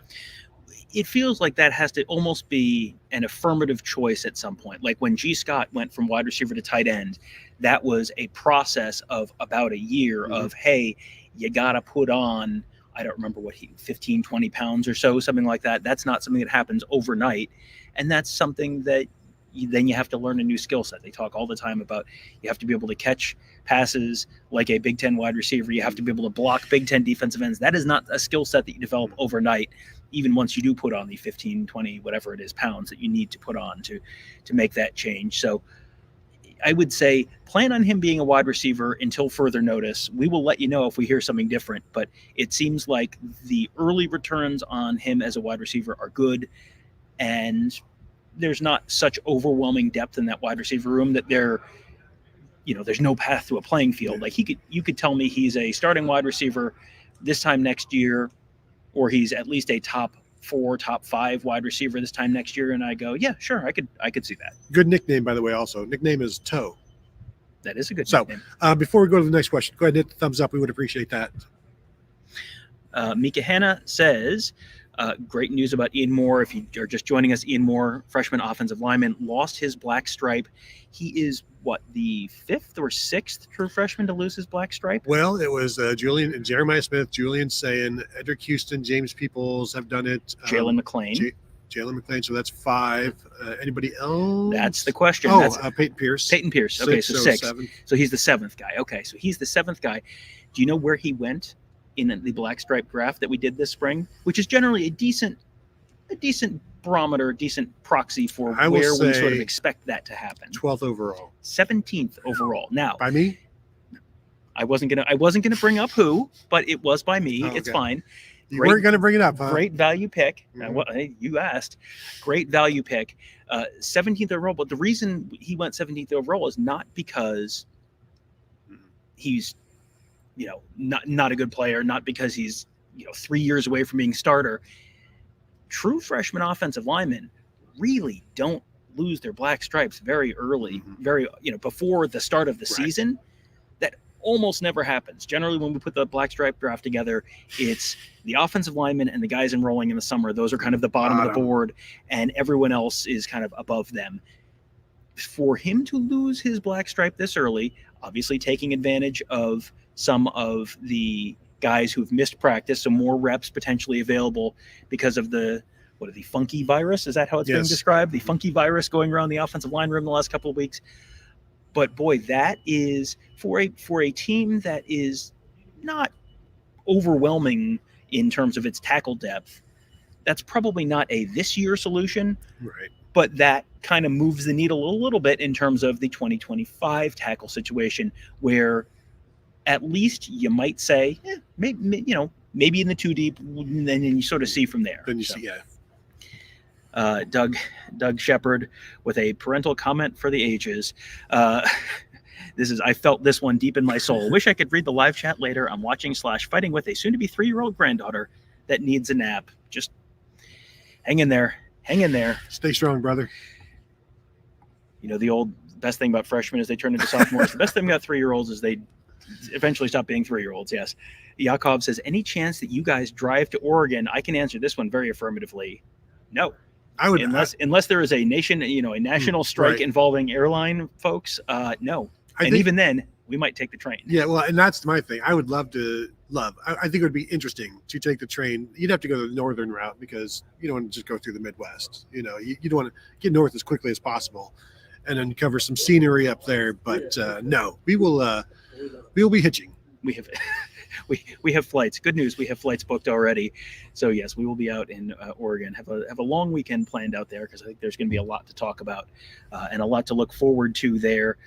It feels like that has to almost be an affirmative choice at some point. Like when G. Scott went from wide receiver to tight end, that was a process of about a year of, hey, you got to put on, I don't remember 15, 20 pounds or so, something like that. That's not something that happens overnight. And that's something that then you have to learn a new skill set. They talk all the time about you have to be able to catch passes like a Big Ten wide receiver. You have to be able to block Big Ten defensive ends. That is not a skill set that you develop overnight, even once you do put on the 15, 20, whatever it is, pounds that you need to put on to make that change. So I would say plan on him being a wide receiver until further notice. We will let you know if we hear something different, but it seems like the early returns on him as a wide receiver are good, and there's not such overwhelming depth in that wide receiver room that there's no path to a playing field. Like you could tell me he's a starting wide receiver this time next year, or he's at least a top 4, top 5 wide receiver this time next year, and I go, yeah, sure, I could see that. Good nickname, by the way. Also, nickname is Toe. That is a good nickname. Before we go to the next question, go ahead and hit the thumbs up. We would appreciate that. Mika Hanna says, great news about Ian Moore. If you are just joining us, Ian Moore, freshman offensive lineman, lost his black stripe. He is, the 5th or 6th true freshman to lose his black stripe? Well, it was Julian and Jeremiah Smith, Julian Sayin, Edric Houston, James Peoples have done it. Jalen McClain. Jalen McClain, so that's 5. Anybody else? That's the question. Peyton Pierce. Peyton Pierce. Okay, 6. 7. So he's the 7th guy. Okay, so he's the 7th guy. Do you know where he went in the black stripe draft that we did this spring? Which is generally a decent barometer, decent proxy for where we sort of expect that to happen. 12th overall. 17th overall. Now, by me? I wasn't gonna bring up who, but it was by me. It's fine. You weren't gonna bring it up, huh? Great value pick. You asked. Great value pick. 17th overall. But the reason he went 17th overall is not because he's, not a good player, not because he's, 3 years away from being starter. True freshman offensive linemen really don't lose their black stripes very early, before the start of the season. That almost never happens. Generally, when we put the black stripe draft together, it's the offensive linemen and the guys enrolling in the summer. Those are kind of the bottom of the board, and everyone else is kind of above them. For him to lose his black stripe this early, obviously taking advantage of some of the guys who've missed practice, so more reps potentially available because of the funky virus. Is that how it's being described? The funky virus going around the offensive line room the last couple of weeks. But boy, that is for a team that is not overwhelming in terms of its tackle depth. That's probably not a this year solution, right? But that kind of moves the needle a little bit in terms of the 2025 tackle situation, where at least you might say, maybe in the 2 deep, and then you sort of see from there. Then you see, yeah. Doug Shepard with a parental comment for the ages. I felt this one deep in my soul. Wish I could read the live chat later. I'm watching / fighting with a soon-to-be 3-year-old granddaughter that needs a nap. Just hang in there. Stay strong, brother. The old best thing about freshmen is they turn into sophomores. The best thing about 3-year-olds is they eventually stop being 3-year-olds. Yes. Yakov says, any chance that you guys drive to Oregon? I can answer this one very affirmatively. No. I would, unless there is a national strike involving airline folks. No. Even then, we might take the train. Yeah, well, and that's my thing. I would I think it would be interesting to take the train. You'd have to go the northern route because you don't want to just go through the Midwest. You don't want to get north as quickly as possible and then cover some scenery up there. But no, we will be hitching. We have we have flights. Good news, we have flights booked already. So yes, we will be out in Oregon. Have a long weekend planned out there because I think there's going to be a lot to talk about and a lot to look forward to there.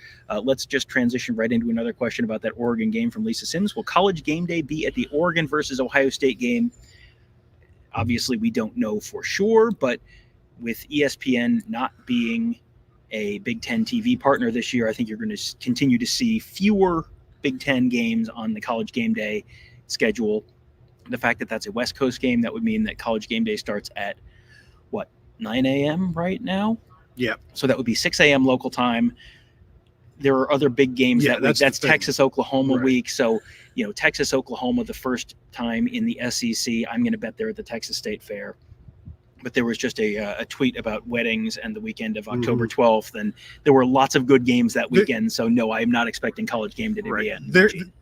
Let's just transition right into another question about that Oregon game from Lisa Sims. Will College Game Day be at the Oregon versus Ohio State game? Obviously, we don't know for sure, but with ESPN not being a Big Ten TV partner this year, I think you're going to continue to see fewer Big Ten games on the College Game Day schedule. The fact that that's a West Coast game, that would mean that College Game Day starts at 9 a.m. right now? Yeah. So that would be 6 a.m. local time. There are other big games that week. That's Texas-Oklahoma week. So, Texas-Oklahoma the first time in the SEC. I'm going to bet they're at the Texas State Fair. But there was just a tweet about weddings and the weekend of October 12th, and there were lots of good games that weekend. So no, I am not expecting College Game Day to be in.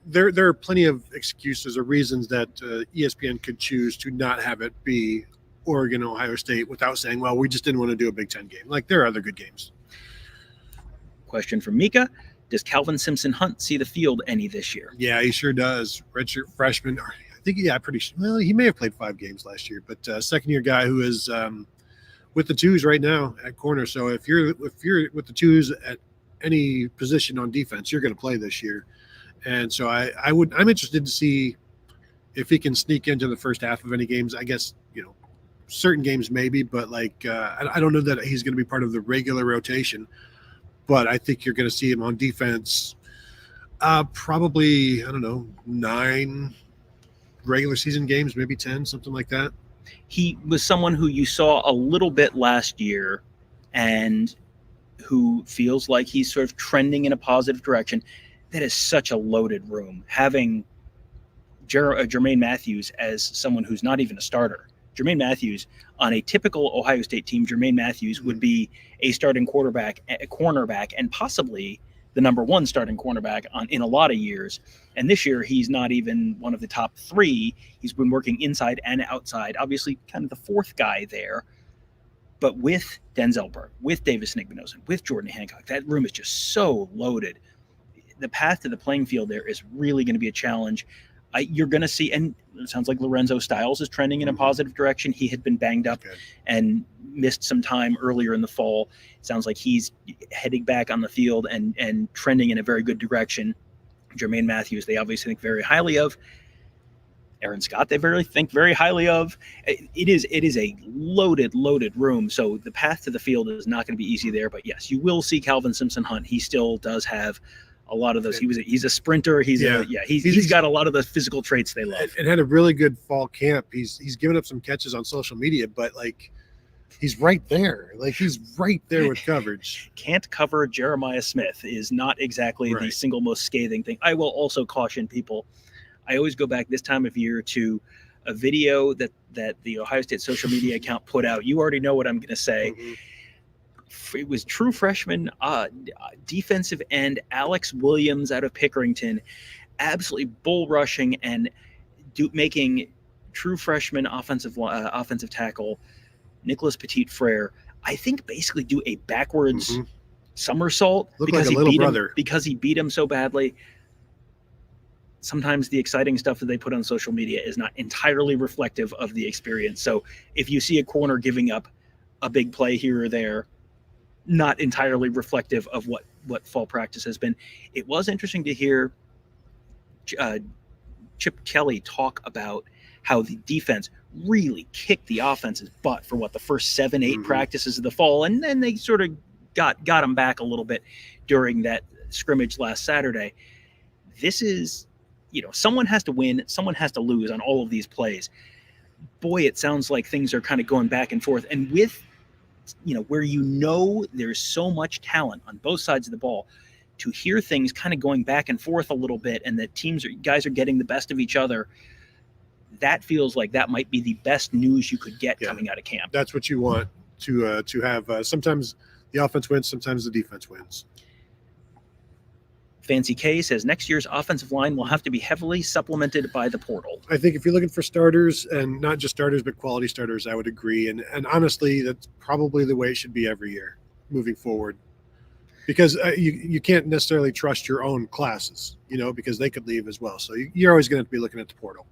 There are plenty of excuses or reasons that ESPN could choose to not have it be Oregon, Ohio State without saying, well, we just didn't want to do a Big Ten game. Like, there are other good games. Question from Emeka. Does Calvin Simpson-Hunt see the field any this year? Yeah, he sure does. Redshirt freshman. I think, pretty sure. Well, he may have played 5 games last year, but second-year guy who is with the twos right now at corner. So if you're with the twos at any position on defense, you're going to play this year. And so I'm interested to see if he can sneak into the first half of any games. I guess, certain games maybe, but I don't know that he's going to be part of the regular rotation. But I think you're going to see him on defense probably, 9 regular season games, maybe 10, something like that. He was someone who you saw a little bit last year and who feels like he's sort of trending in a positive direction. That is such a loaded room. Having Jermaine Matthews as someone who's not even a starter. Jermaine Matthews, on a typical Ohio State team, Jermaine Matthews would be a starting cornerback, and possibly the number 1 starting cornerback in a lot of years. And this year, he's not even one of the top 3. He's been working inside and outside, obviously kind of the 4th guy there. But with Denzel Burke, with Davis Nigbinosin, with Jordan Hancock, that room is just so loaded. The path to the playing field there is really going to be a challenge. You're going to see, and it sounds like Lorenzo Styles is trending in a positive direction. He had been banged up and missed some time earlier in the fall. It sounds like he's heading back on the field and trending in a very good direction. Jermaine Matthews, they obviously think very highly of. Aaron Scott, they think very highly of. It is a loaded room. So the path to the field is not going to be easy there. But yes, you will see Calvin Simpson-Hunt. He still does have a lot of those. He's a sprinter. He's got a lot of the physical traits they love. And had a really good fall camp. He's given up some catches on social media, but he's right there. He's right there with coverage. Can't cover Jeremiah Smith is not exactly the single most scathing thing. I will also caution people. I always go back this time of year to a video that the Ohio State social media account put out. You already know what I'm going to say. Mm-hmm. It was true freshman defensive end Alex Williams out of Pickerington, absolutely bull rushing and making true freshman offensive tackle Nicholas Petit Frere, I think, basically do a backwards somersault because he beat him so badly. Sometimes the exciting stuff that they put on social media is not entirely reflective of the experience. So if you see a corner giving up a big play here or there, not entirely reflective of what fall practice has been. It was interesting to hear Chip Kelly talk about how the defense really kicked the offense's butt for the first 7-8 practices of the fall. And then they sort of got them back a little bit during that scrimmage last Saturday. This is, someone has to win, someone has to lose on all of these plays. Boy, it sounds like things are kind of going back and forth. And with where there's so much talent on both sides of the ball, to hear things kind of going back and forth a little bit and that guys are getting the best of each other, that feels like that might be the best news you could get coming out of camp. That's what you want to have. Sometimes the offense wins, sometimes the defense wins. Fancy K says next year's offensive line will have to be heavily supplemented by the portal. I think if you're looking for starters, and not just starters, but quality starters, I would agree. And honestly, that's probably the way it should be every year moving forward. Because you can't necessarily trust your own classes, because they could leave as well. So you're always going to be looking at the portal.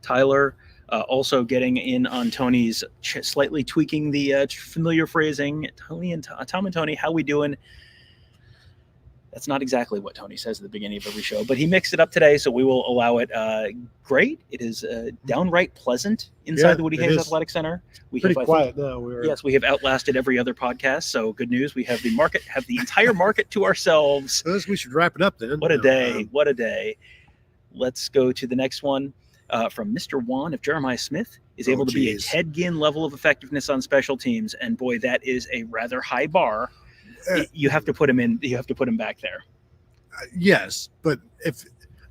Tyler also getting in on Tony's slightly tweaking the familiar phrasing. Tom and Tony, how we doing? That's not exactly what Tony says at the beginning of every show, but he mixed it up today, so we will allow it. Great. It is downright pleasant inside the Woody Hayes Athletic Center. Pretty quiet now. Yes, we have outlasted every other podcast, so good news. We have the entire market to ourselves. We should wrap it up then. What a day. What a day. Let's go to the next one from Mr. Juan. If Jeremiah Smith is able to be a Ted Ginn level of effectiveness on special teams, and boy, that is a rather high bar. You have to put him in. You have to put him back there. Yes, but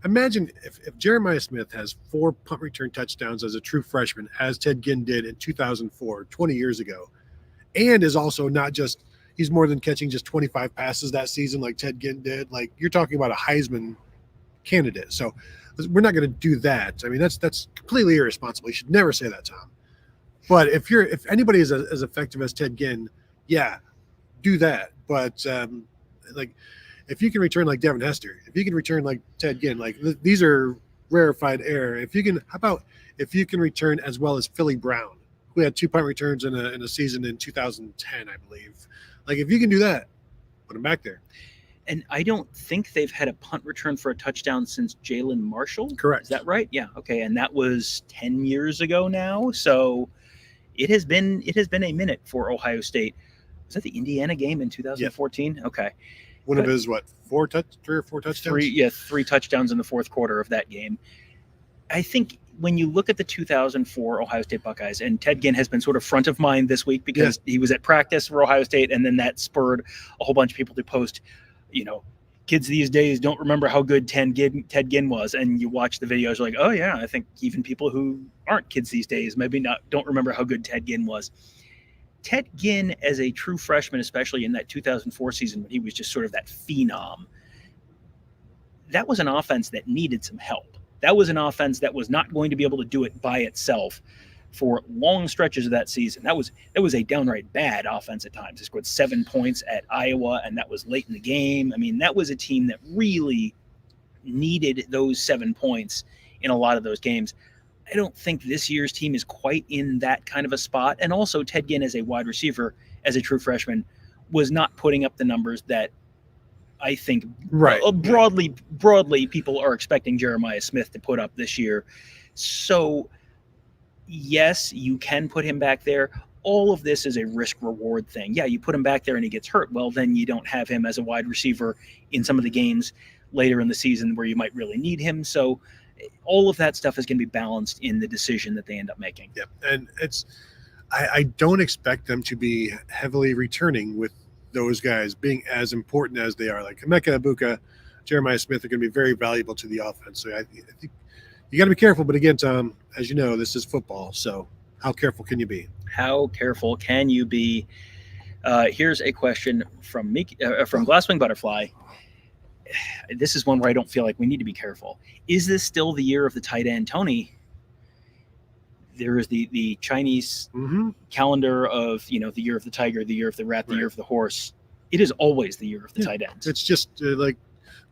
imagine if Jeremiah Smith has 4 punt return touchdowns as a true freshman, as Ted Ginn did in 2004, 20 years ago, and is also not just he's more than catching just 25 passes that season like Ted Ginn did. Like, you're talking about a Heisman candidate. So we're not going to do that. I mean, that's completely irresponsible. You should never say that, Tom. But if anybody is as effective as Ted Ginn, yeah, do that. But like, if you can return like Devin Hester, if you can return like Ted Ginn, like these are rarefied air. How about if you can return as well as Philly Brown, who had 2 punt returns in a season in 2010, I believe. Like, if you can do that, put him back there. And I don't think they've had a punt return for a touchdown since Jalen Marshall. Correct. Is that right? Yeah. Okay. And that was 10 years ago now. So it has been a minute for Ohio State. Was that the Indiana game in 2014? Yeah. Okay. One of his, 3 or 4 touchdowns? 3 touchdowns in the fourth quarter of that game. I think when you look at the 2004 Ohio State Buckeyes, and Ted Ginn has been sort of front of mind this week because he was at practice for Ohio State, and then that spurred a whole bunch of people to post, kids these days don't remember how good Ted Ginn was. And you watch the videos, you're like, oh yeah, I think even people who aren't kids these days don't remember how good Ted Ginn was. Ted Ginn as a true freshman, especially in that 2004 season when he was just sort of that phenom, that was an offense that needed some help. That was an offense that was not going to be able to do it by itself for long stretches of that season. That was a downright bad offense at times. They scored 7 points at Iowa, and that was late in the game. I mean, that was a team that really needed those 7 points in a lot of those games. I don't think this year's team is quite in that kind of a spot. And also, Ted Ginn as a wide receiver, as a true freshman, was not putting up the numbers that I think broadly people are expecting Jeremiah Smith to put up this year. So, yes, you can put him back there. All of this is a risk-reward thing. Yeah, you put him back there and he gets hurt. Well, then you don't have him as a wide receiver in some of the games later in the season where you might really need him. So all of that stuff is going to be balanced in the decision that they end up making. Yep. And I don't expect them to be heavily returning with those guys being as important as they are. Like Emeka, Egbuka, Jeremiah Smith are going to be very valuable to the offense. So I think you got to be careful. But again, Tom, as you know, this is football. So how careful can you be? How careful can you be? Here's a question from Glasswing Butterfly. This is one where I don't feel like we need to be careful. Is this still the year of the tight end? Tony, there is the Chinese calendar of, the year of the tiger, the year of the rat, the year of the horse. It is always the year of the tight ends. It's just like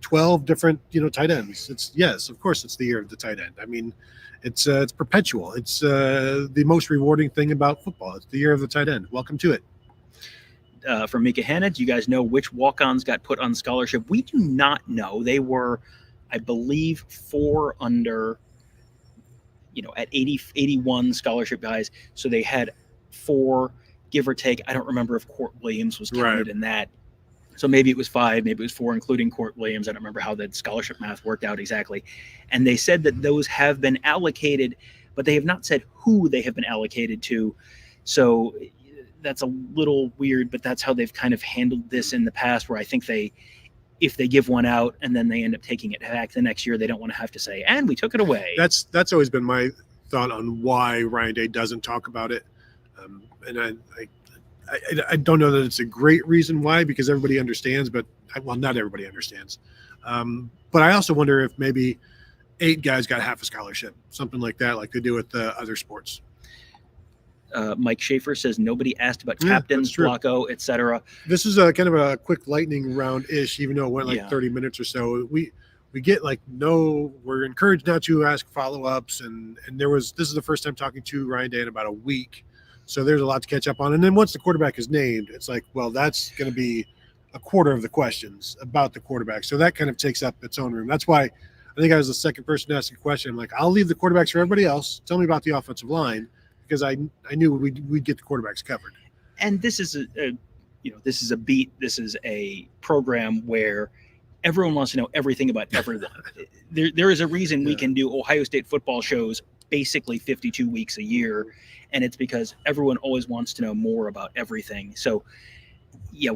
12 different, tight ends. Yes, of course it's the year of the tight end. I mean, it's perpetual. It's the most rewarding thing about football. It's the year of the tight end. Welcome to it. From Mika Hanna, do you guys know which walk-ons got put on scholarship? We do not know. They were, I believe, 4 under, at 81 scholarship guys. So they had 4, give or take. I don't remember if Court Williams was counted in that. So maybe it was 5, maybe it was 4, including Court Williams. I don't remember how that scholarship math worked out exactly. And they said that those have been allocated, but they have not said who they have been allocated to. So that's a little weird, but that's how they've kind of handled this in the past, where I think if they give one out and then they end up taking it back the next year, they don't want to have to say, and we took it away. That's always been my thought on why Ryan Day doesn't talk about it. And I don't know that it's a great reason why, because everybody understands, but not everybody understands. But I also wonder if maybe 8 guys got half a scholarship, something like that, like they do with the other sports. Mike Schaefer says nobody asked about captains, Blocko, etc. This is a kind of a quick lightning round-ish, even though it went like 30 minutes or so. We get we're encouraged not to ask follow-ups, and this is the first time talking to Ryan Day in about a week, so there's a lot to catch up on. And then once the quarterback is named, it's like, well, that's going to be a quarter of the questions about the quarterback, so that kind of takes up its own room. That's why I think I was the second person to ask a question. I'm like, I'll leave the quarterbacks for everybody else. Tell me about the offensive line, because I knew we'd get the quarterbacks covered. And this is this is a beat. This is a program where everyone wants to know everything about everyone. There is a reason we can do Ohio State football shows basically 52 weeks a year, and it's because everyone always wants to know more about everything. So, there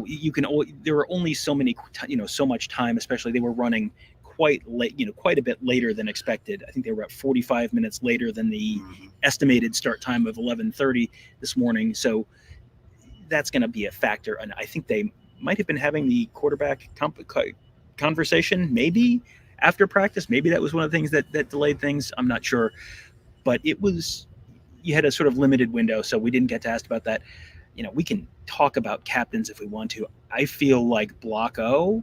were only so much time, especially they were running quite late, quite a bit later than expected. I think they were at 45 minutes later than the estimated start time of 11:30 this morning. So that's going to be a factor. And I think they might have been having the quarterback conversation maybe after practice. Maybe that was one of the things that delayed things. I'm not sure. But you had a sort of limited window, so we didn't get to ask about that. We can talk about captains if we want to. I feel like Blocko,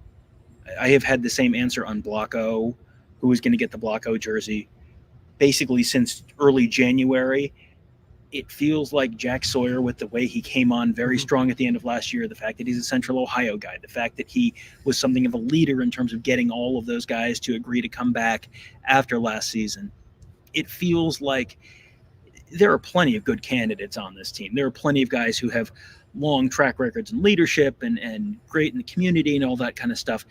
I have had the same answer on Blocko, who is going to get the Blocko jersey, basically since early January. It feels like Jack Sawyer, with the way he came on very strong at the end of last year, the fact that he's a Central Ohio guy, the fact that he was something of a leader in terms of getting all of those guys to agree to come back after last season. It feels like there are plenty of good candidates on this team. There are plenty of guys who have long track records in leadership and great in the community and all that kind of stuff.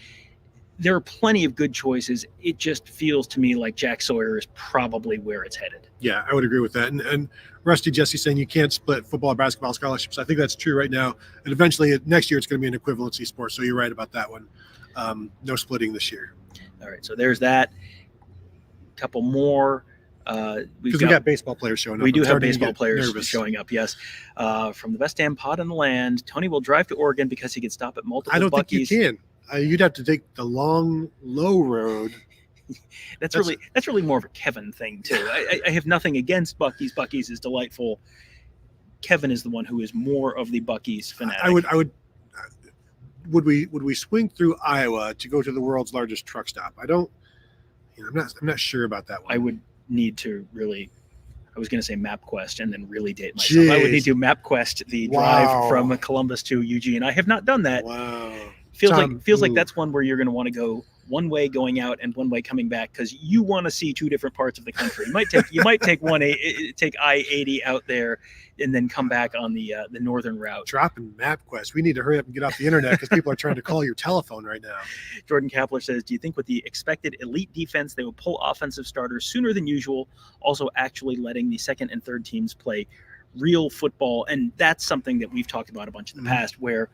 There are plenty of good choices. It just feels to me like Jack Sawyer is probably where it's headed. Yeah, I would agree with that. And Rusty Jesse saying you can't split football and basketball scholarships. I think that's true right now. And eventually next year it's going to be an equivalency sport. So you're right about that one. No splitting this year. All right. So there's that. A couple more. We got baseball players showing up. We do have baseball players showing up, yes. From the best damn pod in the land, Tony will drive to Oregon because he could stop at multiple Buckeyes. I don't think you can. You'd have to take the long, low road. That's really more of a Kevin thing too. I have nothing against Buckeyes. Buckeyes is delightful. Kevin is the one who is more of the Buckeyes fanatic. Would we swing through Iowa to go to the world's largest truck stop? I'm not sure about that one. I would need to really. I was going to say MapQuest and then really date myself. Jeez. I would need to MapQuest the drive from Columbus to Eugene. I have not done that. Wow. Feels like that's one where you're going to want to go one way going out and one way coming back because you want to see two different parts of the country. You might take take I-80 out there and then come back on the northern route. Dropping MapQuest. We need to hurry up and get off the internet because people are trying to call your telephone right now. Jordan Kapler says, do you think with the expected elite defense, they will pull offensive starters sooner than usual, also actually letting the second and third teams play real football? And that's something that we've talked about a bunch in the past where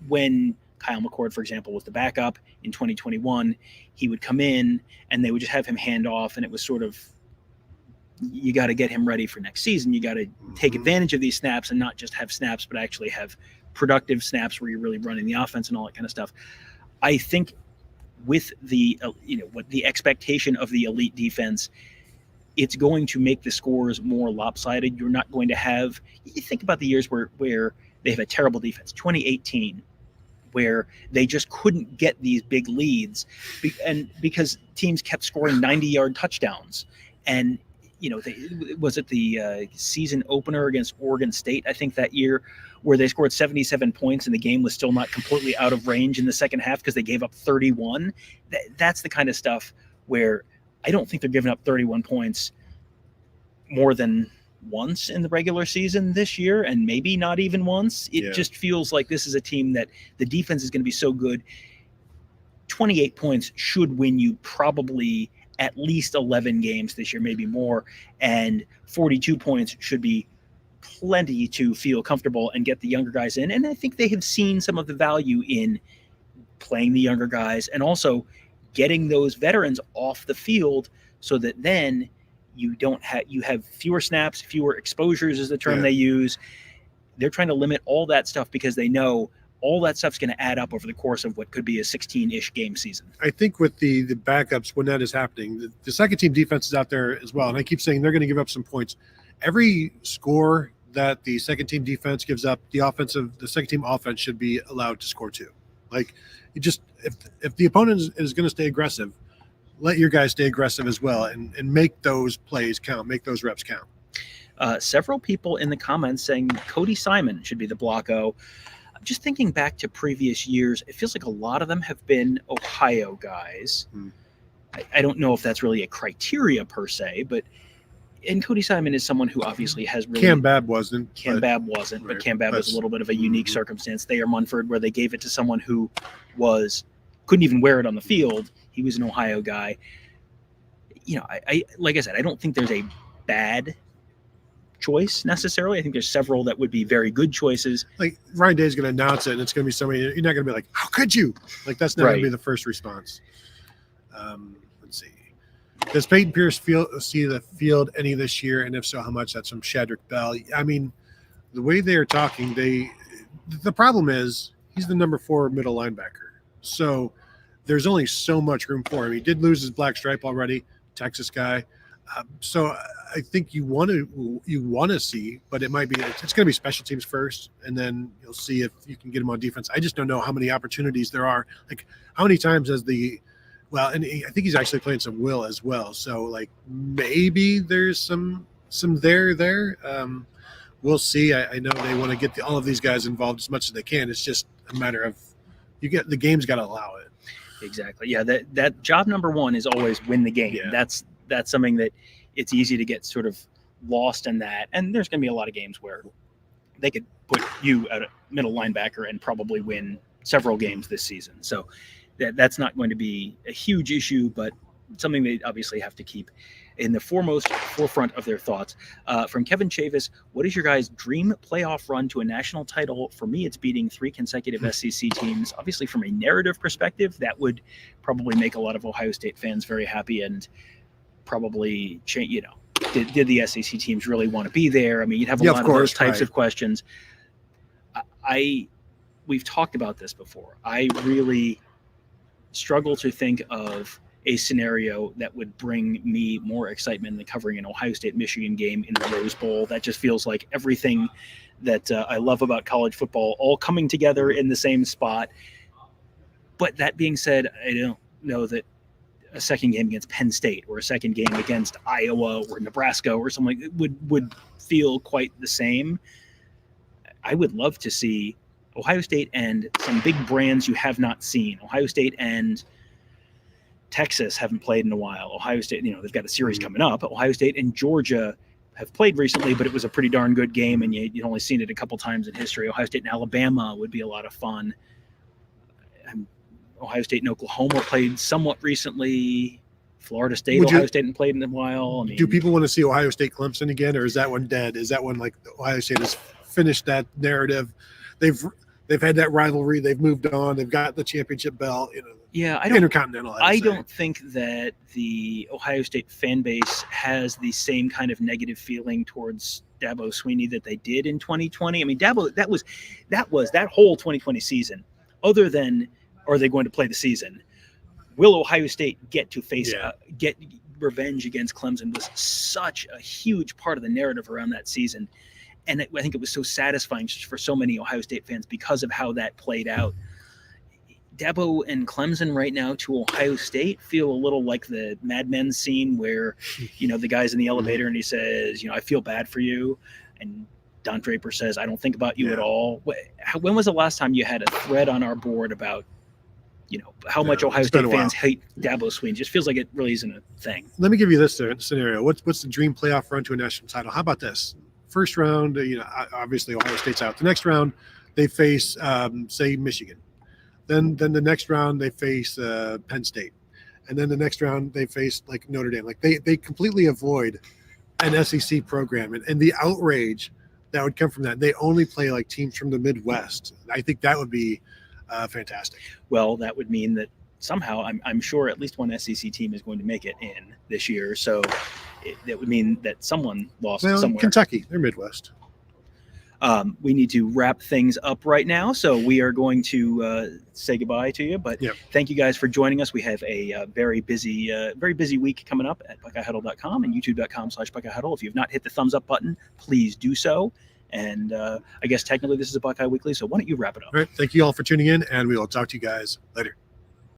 when Kyle McCord, for example, was the backup in 2021, he would come in and they would just have him hand off. And it was sort of, you got to get him ready for next season. You got to take advantage of these snaps and not just have snaps, but actually have productive snaps where you're really running the offense and all that kind of stuff. I think with the, what the expectation of the elite defense, it's going to make the scores more lopsided. You're not going to have, you think about the years where they have a terrible defense, 2018, where they just couldn't get these big leads and because teams kept scoring 90-yard touchdowns. And, was it the season opener against Oregon State, I think that year, where they scored 77 points and the game was still not completely out of range in the second half because they gave up 31. That's the kind of stuff where I don't think they're giving up 31 points more than once in the regular season this year, and maybe not even once. It just feels like this is a team that the defense is going to be so good. 28 points should win you probably at least 11 games this year, maybe more, and 42 points should be plenty to feel comfortable and get the younger guys in. And I think they have seen some of the value in playing the younger guys and also getting those veterans off the field so that then you have fewer snaps, fewer exposures is the term they use. They're trying to limit all that stuff because they know all that stuff's going to add up over the course of what could be a 16-ish game season. I think with the backups, when that is happening, the second team defense is out there as well. And I keep saying they're going to give up some points. Every score that the second team defense gives up, the second team offense should be allowed to score too. Like, you just, if the opponent is going to stay aggressive, let your guys stay aggressive as well and make those plays count, make those reps count. Several people in the comments saying Cody Simon should be the blocko. I'm just thinking back to previous years. It feels like a lot of them have been Ohio guys. I don't know if that's really a criteria per se, and Cody Simon is someone who obviously has really... Cam Babb wasn't. Right. But Cam Babb was a little bit of a unique circumstance. Thayer Munford, where they gave it to someone who couldn't even wear it on the field. He was an Ohio guy. I like I said, I don't think there's a bad choice necessarily. I think there's several that would be very good choices. Like, Ryan Day is going to announce it, and it's going to be somebody, you're not going to be like, how could you? Like, that's not going to be the first response. Let's see. Does Peyton Pierce see the field any this year? And if so, how much? That's from Shadrick Bell. I mean, the way they are talking, the problem is he's the number 4 middle linebacker. So there's only so much room for him. He did lose his black stripe already, Texas guy. So I think you want to see, but it's going to be special teams first, and then you'll see if you can get him on defense. I just don't know how many opportunities there are. Like, how many times has and I think he's actually playing some will as well. So, like, maybe there's some there. We'll see. I know they want to get all of these guys involved as much as they can. It's just a matter of the game's got to allow it. Exactly. Yeah. That job number 1 is always win the game. Yeah. That's something that it's easy to get sort of lost in that. And there's going to be a lot of games where they could put you at a middle linebacker and probably win several games this season. So that's not going to be a huge issue, but something they obviously have to keep in the forefront of their thoughts. From Kevin Chavis, what is your guys' dream playoff run to a national title? For me, it's beating 3 consecutive SEC teams. Obviously, from a narrative perspective, that would probably make a lot of Ohio State fans very happy and probably change, did the SEC teams really want to be there? I mean, you'd have a lot of those types of questions. We've talked about this before. I really struggle to think of a scenario that would bring me more excitement than covering an Ohio State-Michigan game in the Rose Bowl. That just feels like everything that I love about college football all coming together in the same spot. But that being said, I don't know that a second game against Penn State or a second game against Iowa or Nebraska or something like that would feel quite the same. I would love to see Ohio State and some big brands you have not seen. Ohio State and Texas haven't played in a while. Ohio State, they've got a series coming up. Ohio State and Georgia have played recently, but it was a pretty darn good game, and you'd only seen it a couple times in history. Ohio State and Alabama would be a lot of fun. Ohio State and Oklahoma played somewhat recently. Florida State, Ohio State hadn't played in a while. I mean, do people want to see Ohio State Clemson again, or is that one dead? Is that one like Ohio State has finished that narrative? They've had that rivalry. They've moved on. They've got the championship belt. Intercontinental. I don't think that the Ohio State fan base has the same kind of negative feeling towards Dabo Swinney that they did in 2020. I mean, Dabo, that was that whole 2020 season. Other than, are they going to play the season? Will Ohio State get to face get revenge against Clemson? Was such a huge part of the narrative around that season. And I think it was so satisfying for so many Ohio State fans because of how that played out. Dabo and Clemson right now to Ohio State feel a little like the Mad Men scene where, the guy's in the elevator and he says, I feel bad for you. And Don Draper says, I don't think about you at all. When was the last time you had a thread on our board about, how much Ohio State fans hate Dabo Swinney? It just feels like it really isn't a thing. Let me give you this scenario. What's the dream playoff run to a national title? How about this? First round, obviously Ohio State's out. The next round, they face, say, Michigan. Then the next round, they face Penn State. And then the next round, they face, like, Notre Dame. Like, they completely avoid an SEC program. And the outrage that would come from that, they only play, like, teams from the Midwest. I think that would be fantastic. Well, that would mean that somehow, I'm sure at least one SEC team is going to make it in this year. So that would mean that someone lost somewhere. Kentucky, they're Midwest. We need to wrap things up right now, so we are going to say goodbye to you. But thank you guys for joining us. We have a very busy week coming up at BuckeyeHuddle.com and YouTube.com/BuckeyeHuddle. If you have not hit the thumbs up button, please do so. And I guess technically this is a Buckeye Weekly, so why don't you wrap it up? All right. Thank you all for tuning in, and we will talk to you guys later.